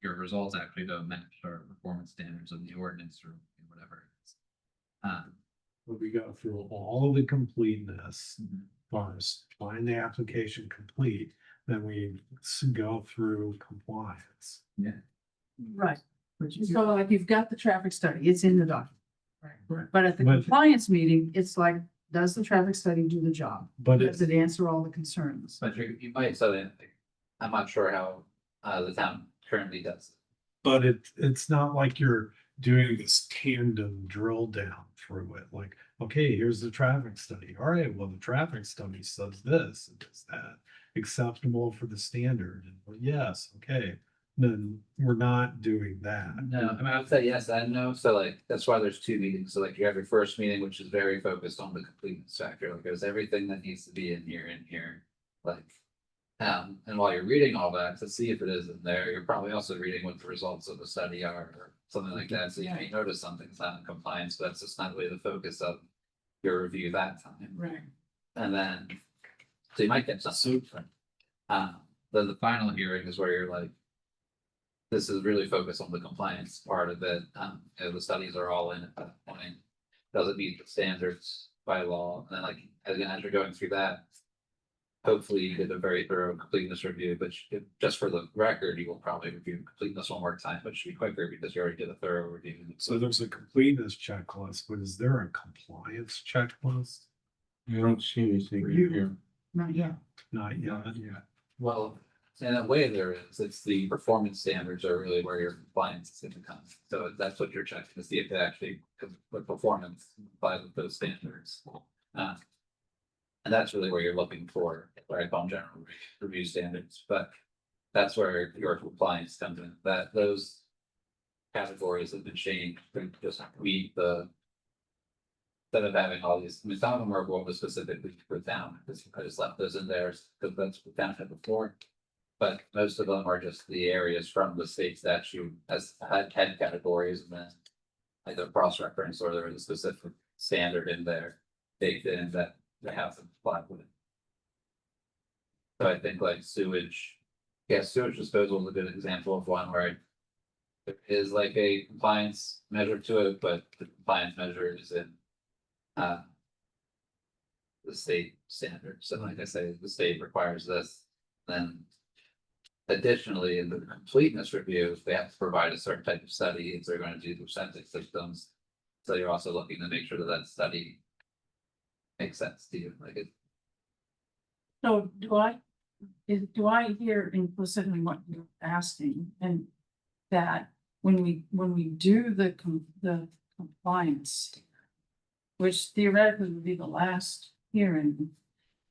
your results actually don't match our performance standards of the ordinance or whatever it is. But we go through all the completeness first, find the application complete, then we go through compliance. Right. So like you've got the traffic study, it's in the document. Right. But at the But- compliance meeting, it's like, does the traffic study do the job? But Does it's, it answer all the concerns? But you might, so then, I'm not sure how, the town currently does it. but it's not like you're doing this tandem drill down through it, like, okay, here's the traffic study. All right, well, the traffic study says this, and is that acceptable for the standard? And well, yes, okay, then we're not doing that. No, I mean, I would say yes and no, so like, that's why there's two meetings, so like, you have your first meeting, which is very focused on the completeness factor, like, there's everything that needs to be in here, like. And while you're reading all that, to see if it is in there, you're probably also reading what the results of the study are, or something like that, so you may notice something's not in compliance, but that's just not really the focus of your review that time. Right. And then, so you might get something. Then the final hearing is where you're like. This is really focused on the compliance part of it, you know, the studies are all in at that point. Does it meet the standards by law, and then like, as you're going through that. Hopefully you did a very thorough completeness review, but just for the record, you will probably review completeness one more time, but it should be quicker because you already did a thorough review. So there's a completeness checklist, but is there a compliance checklist? I don't see anything in here. Not yet. Not yet. Well, in a way there is, it's the performance standards are really where your compliance is gonna come. So that's what you're checking to see if it actually, the performance by those standards. And that's really where you're looking for, what I call general review standards, but that's where your compliance comes in, that those categories have been changed to just meet the. Instead of having all these, I mean, some of them are what was specifically for town, because I just left those in there, because that's what town had before. But most of them are just the areas from the state statute as had categories, and then. Like a cross-reference, or there was a specific standard in there, baked in that they have to comply with it. So I think like sewage, sewage disposal is a good example of one where. There is like a compliance measure to it, but the compliance measure is in. The state standard, so like I say, the state requires this, then. Additionally, in the completeness review, they have to provide a certain type of study, if they're gonna do the septic systems. So you're also looking to make sure that that study. Makes sense to you, like it, So do I hear implicitly what you're asking, and that when we do the compliance. Which theoretically would be the last hearing,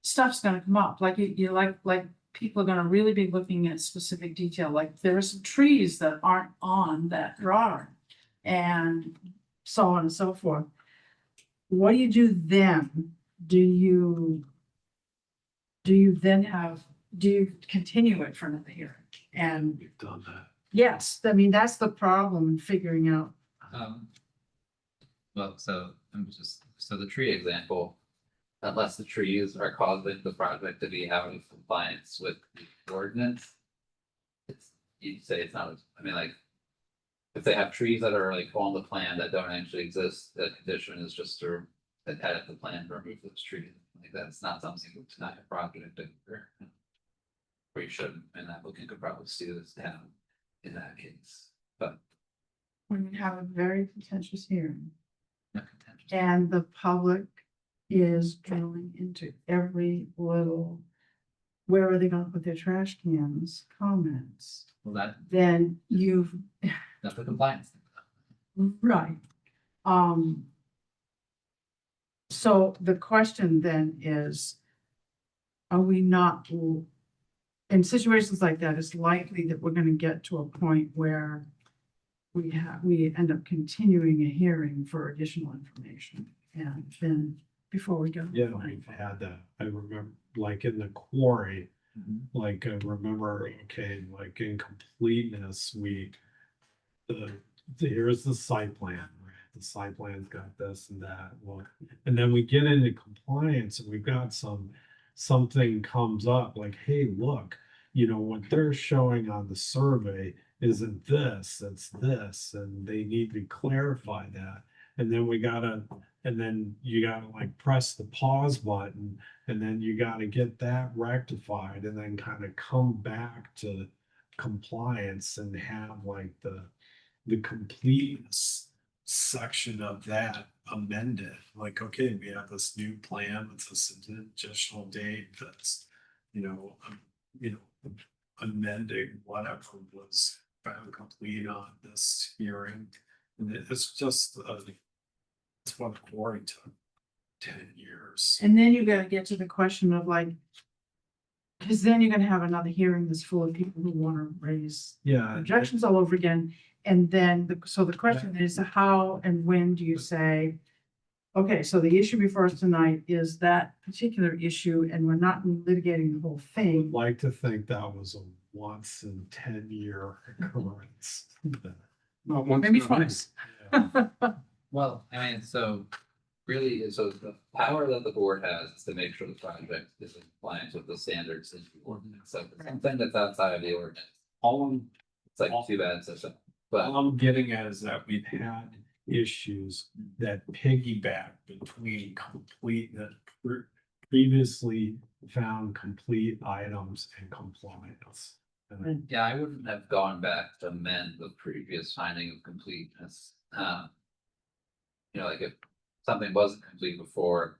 stuff's gonna come up, like you like people are gonna really be looking at specific detail, like there are some trees that aren't on that drawing. And so on and so forth. What do you do then? Do you continue it for another hearing? And We've done that. yes, I mean, that's the problem in figuring out. well, so so the tree example. Unless the trees are causing the project to be out of compliance with the ordinance. You'd say it's not, I mean, like. If they have trees that are like on the plan that don't actually exist, the condition is just to edit the plan to remove those trees. Like that's not something to deny a project or you shouldn't, and that applicant could probably sue this town in that case, but. We would have a very contentious hearing, Not contentious. and the public is drilling into every little. Where are they gonna put their trash cans, comments, Well, then you've, that's the compliance. right. So the question then is. Are we not, in situations like that, it's likely that we're gonna get to a point where. We end up continuing a hearing for additional information, and then before we go. Yeah, we've had that. I remember, like in the quarry, like I remember, okay, like in completeness, here's the site plan, right? The site plan's got this and that, well, and then we get into compliance and we've got something comes up like, hey, look, you know, what they're showing on the survey isn't this, it's this, and they need to clarify that. and then and then you gotta like press the pause button, and then you gotta get that rectified, and then kind of come back to compliance and have like the complete section of that amended. Like, okay, we have this new plan with this additional date that's, you know, amending whatever was found complete on this hearing. And it's just, it's what according to 10 years. And then you gotta get to the question of like, because then you're gonna have another hearing that's full of people who wanna raise Yeah. objections all over again. And then, so the question is, how and when do you say, okay, so the issue before us tonight is that particular issue, and we're not litigating the whole I would thing. like to think that was a once in 10-year occurrence. Not once Maybe in a hundred. twice. Yeah. Well, I mean, so really, so the power that the board has is to make sure the project is in compliance with the standards in the ordinance. So if it's something that's outside of the ordinance, All it's like too bad, so, but All I'm getting at is that we've had issues that piggyback between previously found complete items and compliance. And yeah, I wouldn't have gone back to amend the previous finding of completeness. Like if something wasn't complete before.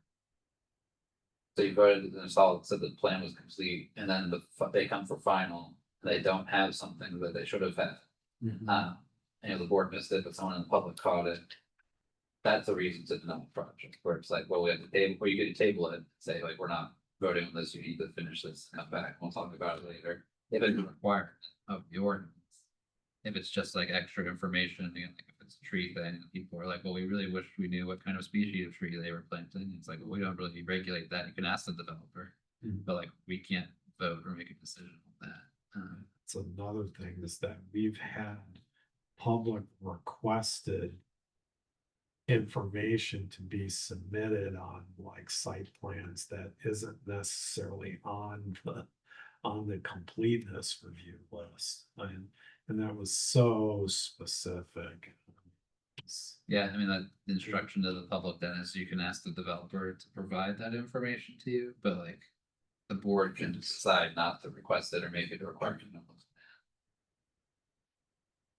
So you voted and said the plan was complete, and then they come for final, they don't have something that they should have had. The board missed it, but someone in the public caught it. That's a reason to deny the project, where it's like, well, we have to table, or you could table it, say like, we're not voting on this, you need to finish this, come back, we'll talk about it later. If it's a requirement of the ordinance. If it's just like extra information, like if it's a tree thing, people are like, well, we really wish we knew what kind of species of tree they were planting. It's like, well, we don't really regulate that. You can ask the developer, but like, we can't vote or make a decision on that. It's another thing is that we've had public requested information to be submitted on like site plans that isn't necessarily on the completeness review list. And that was so specific. Yeah, I mean, that instruction to the public then is you can ask the developer to provide that information to you, but like the board can decide not to request it or make it a requirement.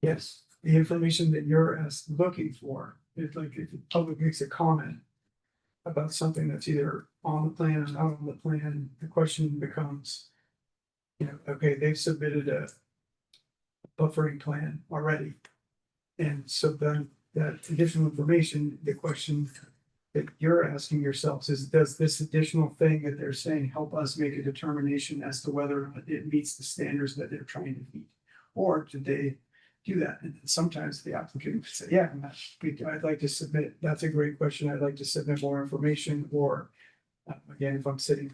Yes, the information that you're looking for, if the public makes a comment about something that's either on the plan or not on the plan, the question becomes, okay, they've submitted a buffering plan already. And so then that additional information, the question that you're asking yourselves is, does this additional thing that they're saying help us make a determination as to whether or not it meets the standards that they're trying to meet? Or did they do that? And then sometimes the applicant would say, yeah, I'd like to submit, that's a great question, I'd like to submit more information. Or again, if I'm sitting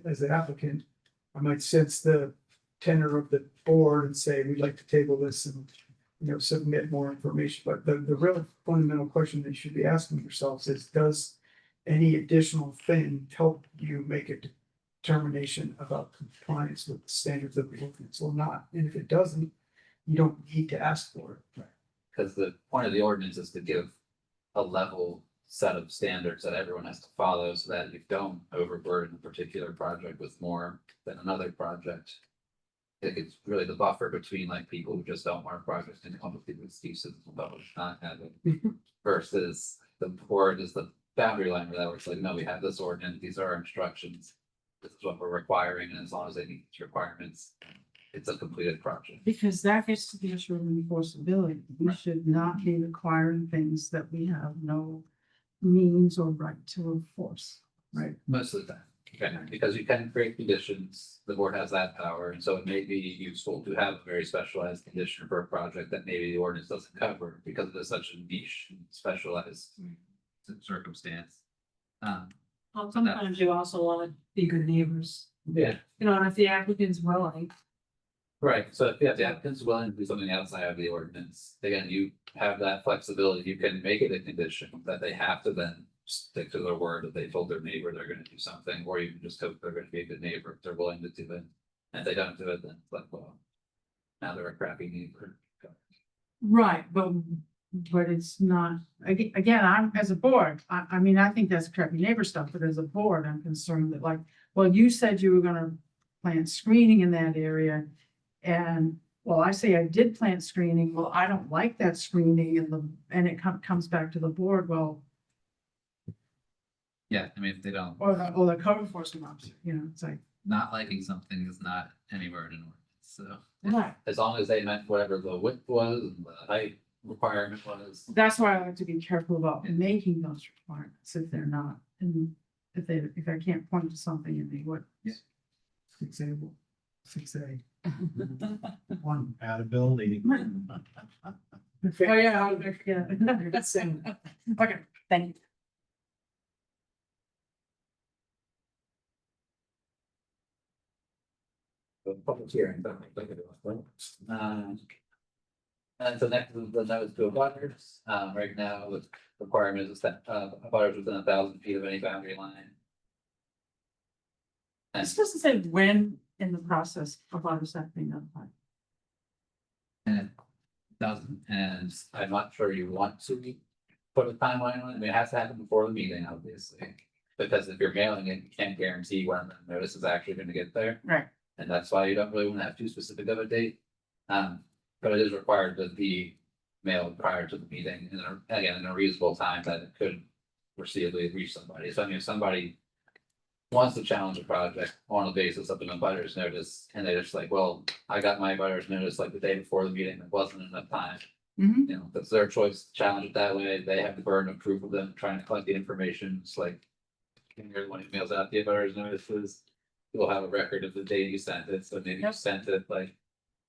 as the applicant, I might sense the tenor of the board and say, we'd like to table this and submit more information. But the real fundamental question that you should be asking yourselves is, does any additional thing help you make a determination about compliance with the standards of the ordinance or not? And if it doesn't, you don't need to ask for it. Because the point of the ordinance is to give a level set of standards that everyone has to follow, so that you don't overburden a particular project with more than another project. I think it's really the buffer between like people who just don't want projects and come up with excuses about not having, versus the board is the boundary line where that works like, no, we have this ordinance, these are our instructions, this is what we're requiring, and as long as they meet these requirements, it's a completed project. Because that gets to the issue of enforceability. We should not be requiring things that we have no means or right to enforce, right? Most of the time. Okay, because you can create conditions, the board has that power, and so it may be useful to have a very specialized condition for a project that maybe the ordinance doesn't cover, because it is such a niche and specialized circumstance. Well, sometimes you also want to be good neighbors, Yeah, and if the applicant's willing. right, so if the applicant's willing to do something outside of the ordinance, again, you have that flexibility, you can make it a condition that they have to then stick to their word that they told their neighbor they're gonna do something, or you can just hope they're gonna be a good neighbor if they're willing to do it. And if they don't do it, then it's like, well, now they're a crappy neighbor. Right, but but it's not, again, I'm, as a board, I mean, I think that's crappy neighbor stuff, but as a board, I'm concerned that like, well, you said you were gonna plant screening in that area. And, well, I say I did plant screening, well, I don't like that screening and it comes back to the board, well, Yeah, I mean, if they don't, or the code enforcement officer, you know, it's like, not liking something is not anywhere in an ordinance, so. right. As long as they meant whatever the width was and the height requirement was. That's why I like to be careful about making those requirements if they're not, and if I can't point to something in the what. Yeah. 6A, 6A. One. Compatibility. Oh, yeah, how did I forget? That's same. Okay, thank you. The public hearing, don't think of it. And so next is the notice to abutters. Right now, the requirement is that, abutters within 1,000 feet of any boundary line. This doesn't say when in the process of understanding notified. And it doesn't, and I'm not sure you want to put a timeline on it. I mean, it has to happen before the meeting, obviously. Because if you're mailing it, you can't guarantee when the notice is actually gonna get there. Right. And that's why you don't really wanna have too specific of a date. But it is required to be mailed prior to the meeting, and again, in a reasonable time that it could foreseeably reach somebody. So I mean, if somebody wants to challenge a project on the basis of an abutters notice, and they're just like, well, I got my abutters notice like the day before the meeting, it wasn't enough time. Mhm. You know, that's their choice to challenge it that way. They have the burden of proof of them trying to collect the information. It's like, you're the one who mails out the abutters notices. You'll have a record of the day you sent it, so maybe you Yep. sent it like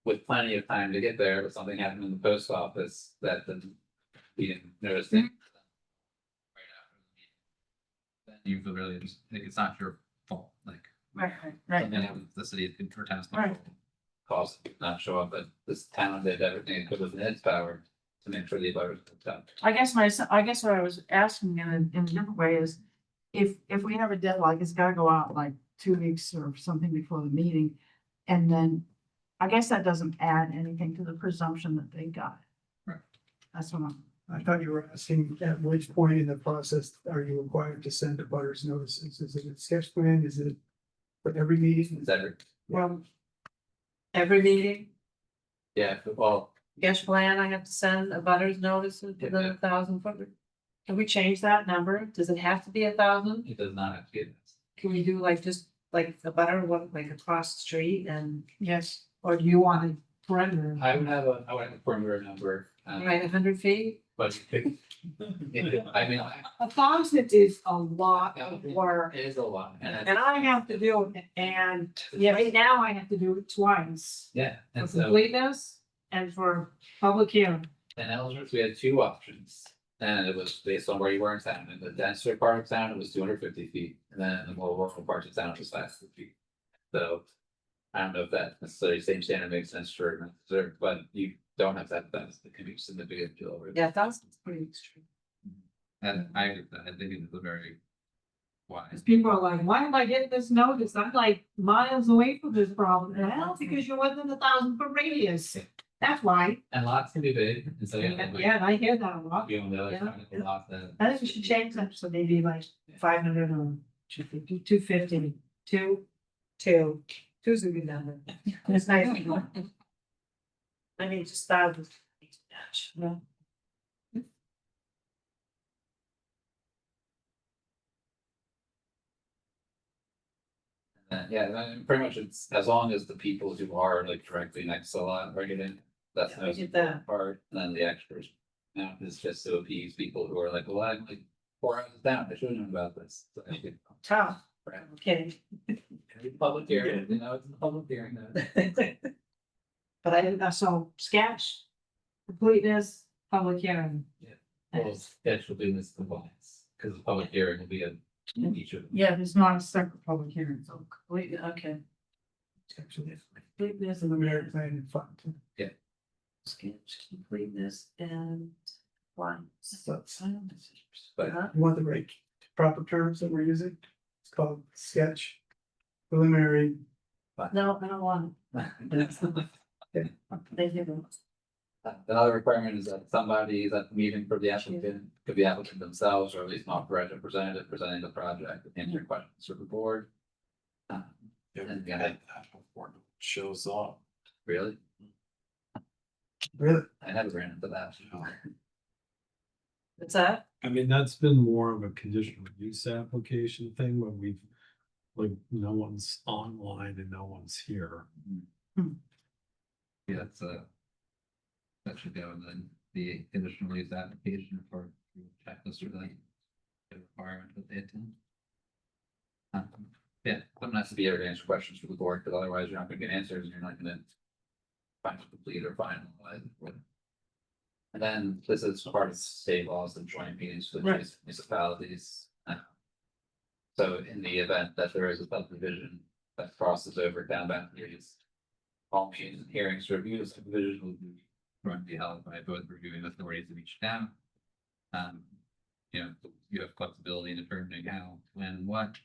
with plenty of time to get there, but something happened in the post office that didn't be noticed. Right after the meeting. Then you feel really, like, it's not your fault, like, Right, right, something right. happens, the city or town's Right. cause it to not show up, but this town did everything it could within its power to make sure the abutters were done. I guess what I was asking in a different way is, if we have a deadline, it's gotta go out like 2 weeks or something before the meeting. And then, I guess that doesn't add anything to the presumption that they got it. Right. That's what I'm, I thought you were asking at which point in the process are you required to send a butters notices? Is it a sketch plan? Is it for every meeting? Is that, Well, every meeting, yeah, well, sketch plan, I have to send a butters notice within Yeah. 1,000 foot. Can we change that number? Does it have to be 1,000? it does not have to be this. Can we do like just like a butter, like across the street and, yes, or do you want a perimeter? I would have a perimeter number, Right, 100 feet? but I mean, 1,000 is a lot of work. it is a lot, and And I have to do it, and yeah, right now I have to do it twice. yeah, For and so. completeness and for public hearing. In Ellsworth, we had two options, and it was based on where you were in town. In the denser part of town, it was 250 feet, and then in the more rural parts of town, it was 500 feet. So I don't know if that necessarily same standard makes sense for, but you don't have that, it can be significant to over. Yeah, 1,000's pretty extreme. And I think it's a very wise. Because people are like, why am I getting this notice? I'm like miles away from this problem. And well, because you're within 1,000 foot radius. That's why. And lots can be big, and so yeah, like, Yeah, and I hear that a lot. you know, the other Yeah. side of the lot that. I think we should change that, so maybe like 500 or 250, 250, 2's a good number. It's nice. I mean, just thousands. Yeah. Yeah, I mean, pretty much it's as long as the people who are like directly next to the lot are getting, that's Yeah, the we most get that. important part, and then the extras. Now, it's just to appease people who are like, well, I'm like 4 hours down, I should have known about this. So, okay, Tough. right. Okay. Public hearing, you know, it's a public hearing. But I didn't, so sketch, completeness, public hearing. Well, sketch will be this compliance, because the public hearing will be a each of them. yeah, there's not a separate public hearing, so. Complete, okay. Actually, Completeness and preliminary plan and fund. sketch, completeness and compliance. But Huh? You want the right proper terms that we're using? It's called sketch, preliminary. No, I don't want it. Thank you. Another requirement is that somebody is at the meeting for the applicant, could be applicant themselves, or at least not representative presenting the project, answering questions to the board. And yeah, Shows up. really, Really? I never ran into that. What's that? I mean, that's been more of a conditional use application thing when we've, like, no one's online and no one's here. Yeah, that's that should go in the conditional use application for checklist or the requirement that they attend. Yeah, doesn't have to be able to answer questions for the board, because otherwise you're not gonna get answers, and you're not gonna find it complete or finalize. And then this is part of state laws and joint meetings for the Right. municipalities. So in the event that there is a subdivision that crosses over town boundaries, all meetings and hearings to review the subdivision will be held by both reviewing authorities of each town. You know, you have flexibility in determining how, when, what,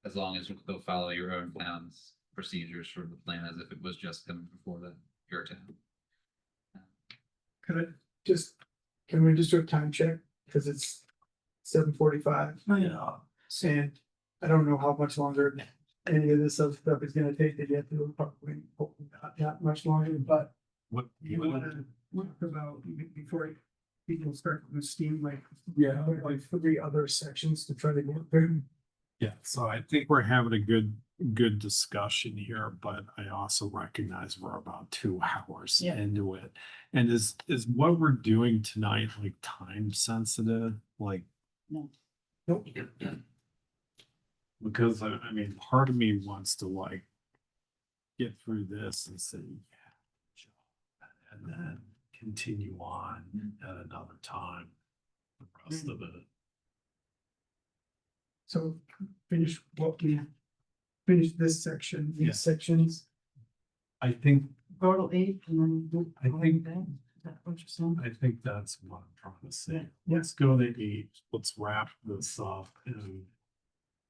as long as you'll follow your own town's procedures for the plan as if it was just coming before your town. Could I just, can we just do a time check? Cause it's 7:45. Yeah. And I don't know how much longer any of this other stuff is gonna take to get through, probably hopefully not that much longer, but What? you wanna talk about before people start with steam, like, Yeah. like 3 other sections to try to get through. Yeah, so I think we're having a good discussion here, but I also recognize we're about 2 hours Yeah. into it. And is what we're doing tonight like time sensitive? Like, No. Nope. because I mean, part of me wants to like get through this and say, yeah, good job, and then continue on at another time. The rest of it. So finish what we finish this section, Yeah. these sections. I think Go to 8 and then do. I think- Is that what you're saying? I think that's what I'm trying to say. Yeah. Let's go to 8, let's wrap this up, and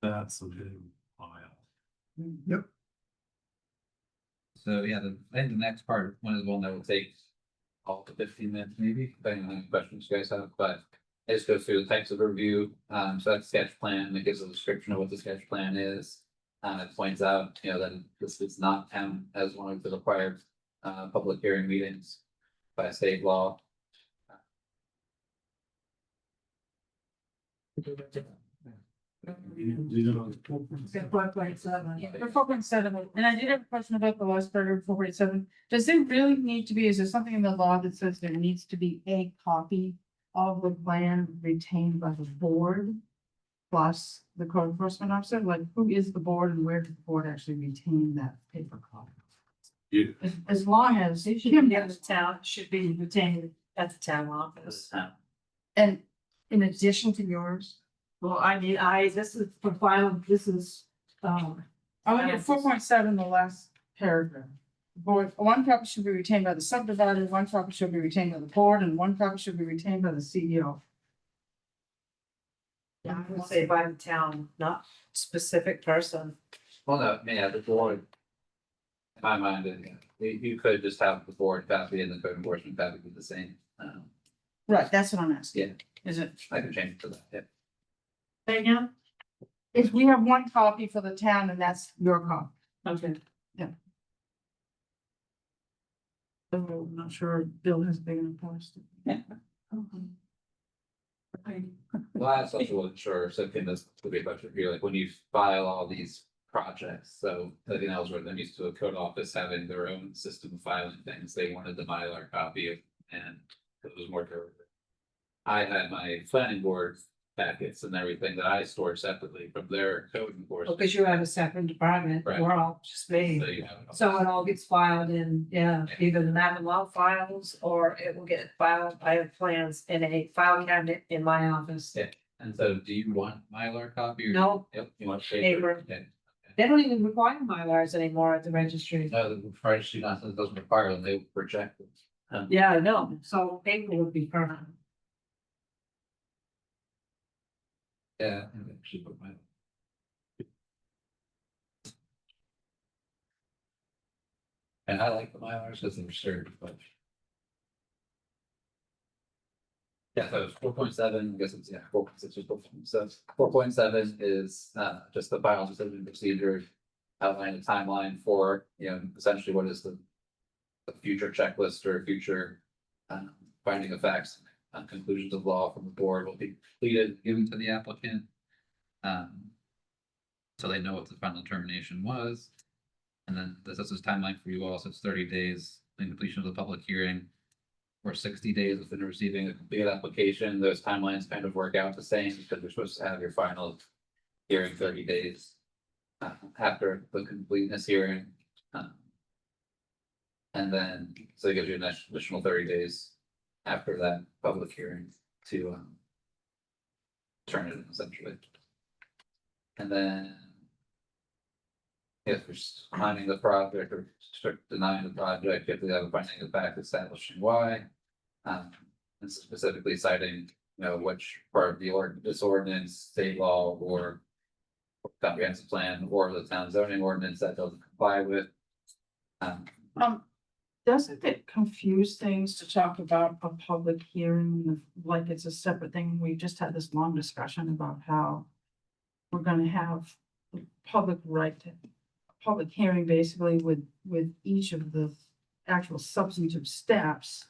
that's a big file. Yep. So yeah, I think the next part, one is one that will take all to 15 minutes maybe, depending on the questions you guys have, but it just goes through the types of review. So that's sketch plan, it gives a description of what the sketch plan is. It points out, you know, that this is not count as one of the required public hearing meetings by state law. For 4.7, and I did have a question about the last paragraph, 4.7. Does there really need to be, is there something in the law that says there needs to be a copy of the plan retained by the board? Plus the code enforcement officer, like who is the board and where does the board actually retain that paper copy? You, As long as. It should be at the town, should be retained at the town office. And in addition to yours, Well, I mean, this is for final, this is, I look at 4.7, the last paragraph. Board, one copy should be retained by the subdivider, one copy should be retained by the board, and one copy should be retained by the CEO. I would say by the town, not specific person. Well, no, yeah, the board. In my mind, you could just have the board copy and the code enforcement copy be the same. Right, that's what I'm asking. Yeah. Is it, I can change it to that, yeah. Say again? if we have one copy for the town and that's your copy? Okay. I'm not sure Bill has big enough post. Well, that's also what, sure, so can this could be a question here, like when you file all these projects, so everything else, where they're used to a code office having their own system of filing things, they wanted the Mylar copy of, and it was more. I had my planning board packets and everything that I stored separately from their code enforcement. Because you have a separate department, Right. we're all just me. So you have it all. So it all gets filed in, either the map and law files, or it will get filed, I have plans in a file cabinet in my office. Yeah. And so do you want Mylar copy or? No. Yep, you want Paper. paper? Okay. They don't even require Mylars anymore at the registry. No, the registry doesn't require them, they reject them. Yeah, I know, so paper would be perfect. Yeah, I think I should put my. And I like the Mylars because they're sturdy, but Yeah, so 4.7, I guess it's, yeah, 4.6 is 4.7. So 4.7 is just the final decision procedure, outline a timeline for, essentially what is the future checklist or future finding of facts and conclusions of law from the board will be completed, given to the applicant. So they know what the final determination was. And then this is timeline for you all, so it's 30 days in completion of the public hearing. Or 60 days within receiving a complete application. Those timelines kind of work out the same because you're supposed to have your final hearing 30 days after the completeness hearing. And then, so it gives you an additional 30 days after that public hearing to turn it in essentially. And then if you're finding the project or denying the project, you have to have a finding of fact establishing why. And specifically citing, which part of this ordinance, state law, or comprehensive plan, or the town zoning ordinance that doesn't comply with. Doesn't it confuse things to talk about a public hearing, like it's a separate thing? We just had this long discussion about how we're gonna have the public right to public hearing basically with each of the actual substantive steps.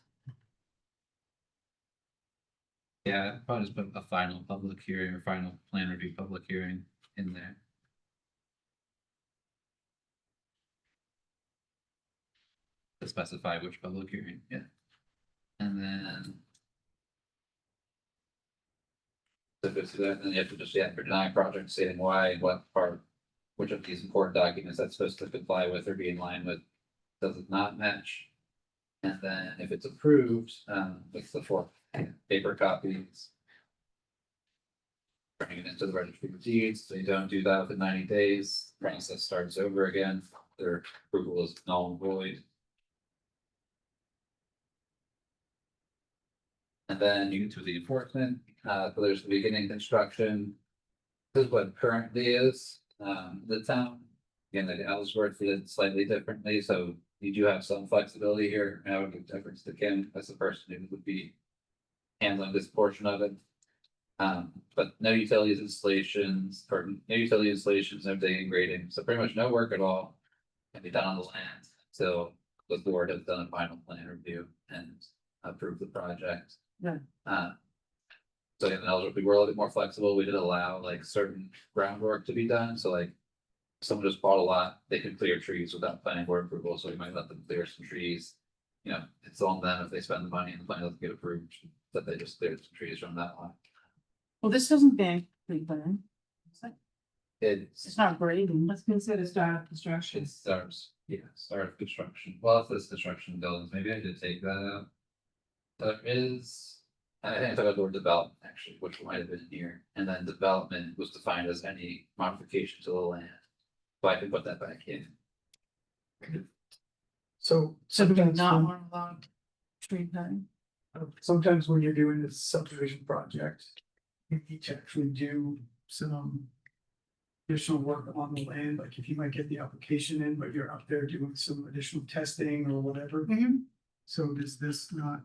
Yeah, I'd probably just put a final public hearing or final plan review public hearing in there. To specify which public hearing, yeah. And then. So if that, then you have to just, for denying project stating why, what part, which of these important documents that's supposed to comply with or be in line with, does it not match? And then if it's approved, with the 4 paper copies. Bringing it into the registry of deeds, so you don't do that within 90 days, process starts over again, their approval is null and void. And then you get to the enforcement, so there's the beginning construction. This is what currently is, the town. Again, the Ellsworth did it slightly differently, so you do have some flexibility here, and I would give deference to Kim as the person who would be handling this portion of it. But no utilities installations, no digging grading, so pretty much no work at all can be done on the land until the board has done a final plan review and approved the project. Right. So in Ellsworth, we were a little bit more flexible, we did allow like certain groundwork to be done, so like someone just bought a lot, they could clear trees without planning board approval, so we might let them clear some trees. It's on them if they spend the money and the plan doesn't get approved, that they just cleared some trees from that lot. Well, this doesn't ban pre-plan. It's not grading. Let's consider start of construction. It starts, start of construction. Well, if this construction buildings, maybe I did take that out. There is, I think I took out the word development actually, which might have been here, and then development was defined as any modification to the land. So I can put that back in. So So do we sometimes, not want to allow tree cutting? sometimes when you're doing this subdivision project, you need to actually do some additional work on the land, like if you might get the application in, but you're out there doing some additional testing or whatever. So does this not,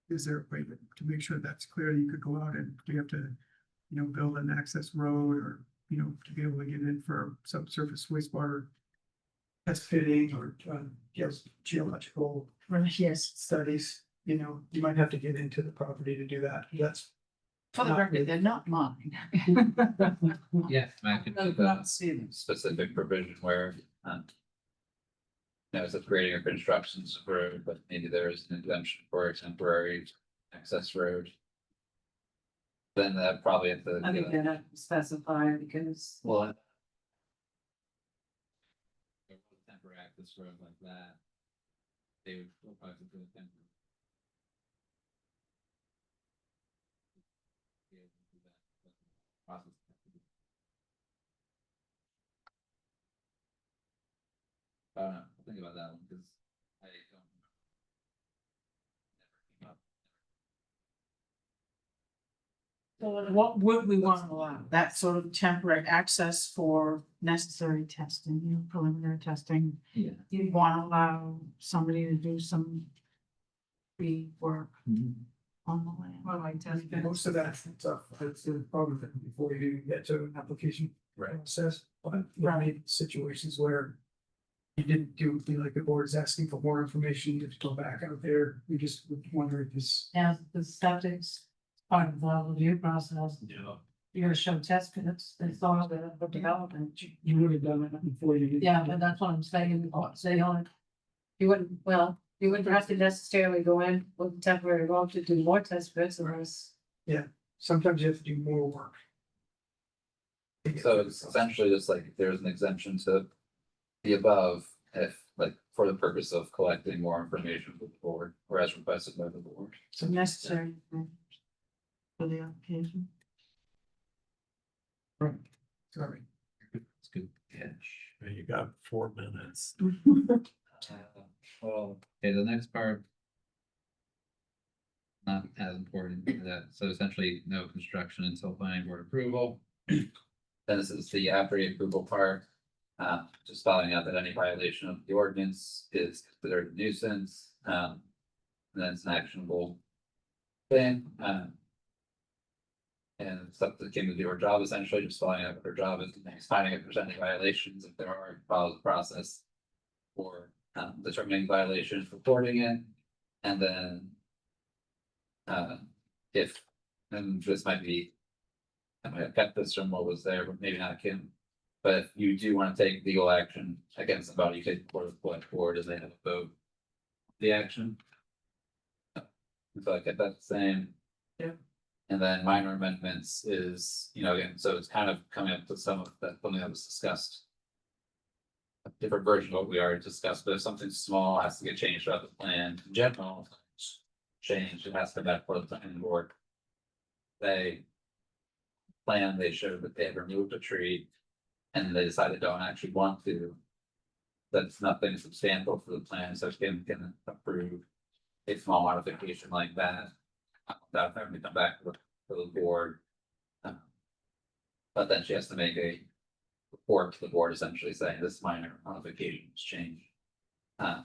is there a way to make sure that's clear? You could go out and we have to, build an access road or, to be able to get in for subsurface wastewater test fitting or, geological Yes. studies, you might have to get into the property to do that. That's For the record, they're not mine. Yeah, I could I'd put not that see them. specific provision where. It's upgrading or constructions of road, but maybe there is an exemption for a temporary access road. Then that probably have to. I think that have to specify because Well. Temporary access road like that. They would probably do a temporary. Be able to do that, but the process has to be- I don't know, I'll think about that one, because I don't. Never came up. So what would we want to allow? That sort of temporary access for necessary testing, preliminary testing. Yeah. You'd want to allow somebody to do some pre-work. on the land. Well, like test pits. Most of that stuff, it's the problem before you get to an application Right. process, but there may be situations where you didn't do, like the board's asking for more information, you have to go back out there, you just wonder if this. Yeah, the septic's part of the review process. Yeah. You're gonna show test pits, it's all the development. You would have done it before you. Yeah, but that's what I'm saying, say on it. You wouldn't, well, you wouldn't have to necessarily go in with temporary road to do more test pits unless. Sometimes you have to do more work. So it's essentially just like if there's an exemption to the above, if like for the purpose of collecting more information with the board or as requested by the board. So necessary. For the application. Sorry. It's good catch. You got 4 minutes. Well, okay, the next part. Not as important as that, so essentially no construction until planning board approval. Then this is the after the approval part, just spelling out that any violation of the ordinance is considered a nuisance, and then it's an actionable thing, and stuff that came to do her job, essentially, just spelling out what her job is, and finding if there's any violations, if there are, follows the process for determining violations, reporting it, and then if, and this might be, I might have kept this from what was there, but maybe not Kim. But if you do want to take legal action against somebody, you take it before the select board, as they have a vote. The action. So I kept that the same. Yeah. And then minor amendments is, you know, again, so it's kind of coming up to some of that, something that was discussed. A different version of what we already discussed, but if something small has to get changed throughout the plan, in general. Change, it has to come back for the planning board. They. They showed that they had removed a tree. And they decided they don't actually want to. That's nothing substantial for the plan, so Kim can approve. A small modification like that. Without having to come back to the board. But then she has to make a. Report to the board essentially saying this minor modification was changed. But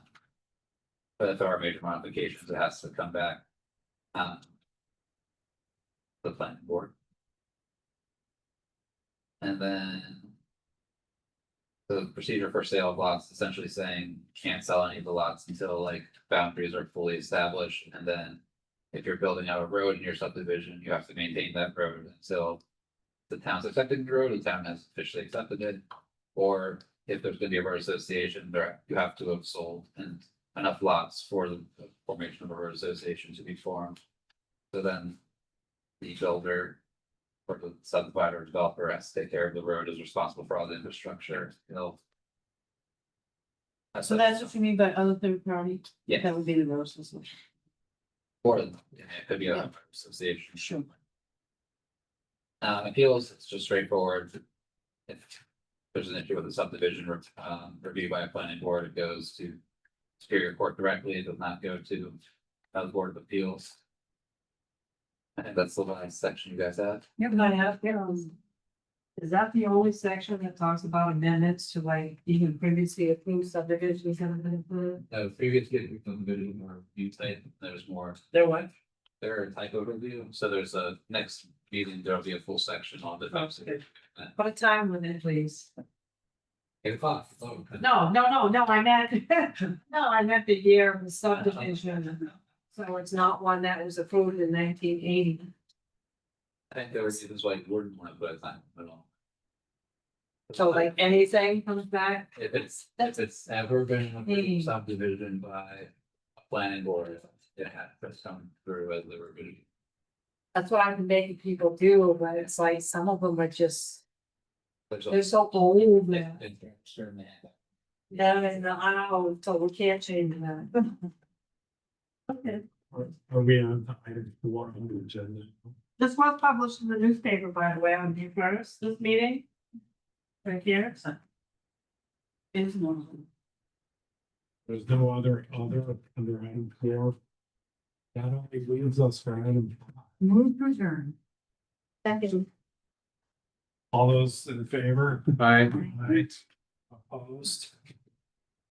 if there are major modifications, it has to come back. The planning board. And then. The procedure for sale of lots essentially saying can't sell any of the lots until like boundaries are fully established, and then. If you're building out a road in your subdivision, you have to maintain that road until. The town's accepting the road, the town has officially accepted it. Or if there's gonna be a road association, there you have to have sold and enough lots for the formation of a road association to be formed. So then. The builder. Or the subdivider or developer has to take care of the road, is responsible for all the infrastructure, So that's what you mean by other third party? Yeah. That would be the road association. Or it could be a Yeah. association. Sure. Appeals, it's just straightforward. If there's an issue with the subdivision, review by a planning board, it goes to Superior Court directly, it does not go to the Board of Appeals. I think that's the last section you guys have. Yeah, but I have, is that the only section that talks about amendments to like even previously approved subdivisions that have been approved? Previously, subdivision or review type, there's more. There what? There are type overview, so there's a next meeting, there'll be a full section on the. Okay. Put a time limit, please. 8 o'clock. No, I meant, no, I meant the year of the subdivision. So it's not one that was approved in 1980. I think there were reasons why you wouldn't want to put a time limit on. So like anything comes back, If it's ever been approved subdivision by a planning board, it has to come through as the revision. that's what I've been making people do, but it's like some of them are just, There's a- they're so old. it's certain- Yeah, and I know, so we can't change that. Okay, Are we on to item 4 on the agenda? this was published in the newspaper, by the way, on the first, this meeting. Right here. Is normal. There's no other under item 4. That only leaves us for item. Move to adjourn. Second. All those in favor? Bye. Right. Opposed?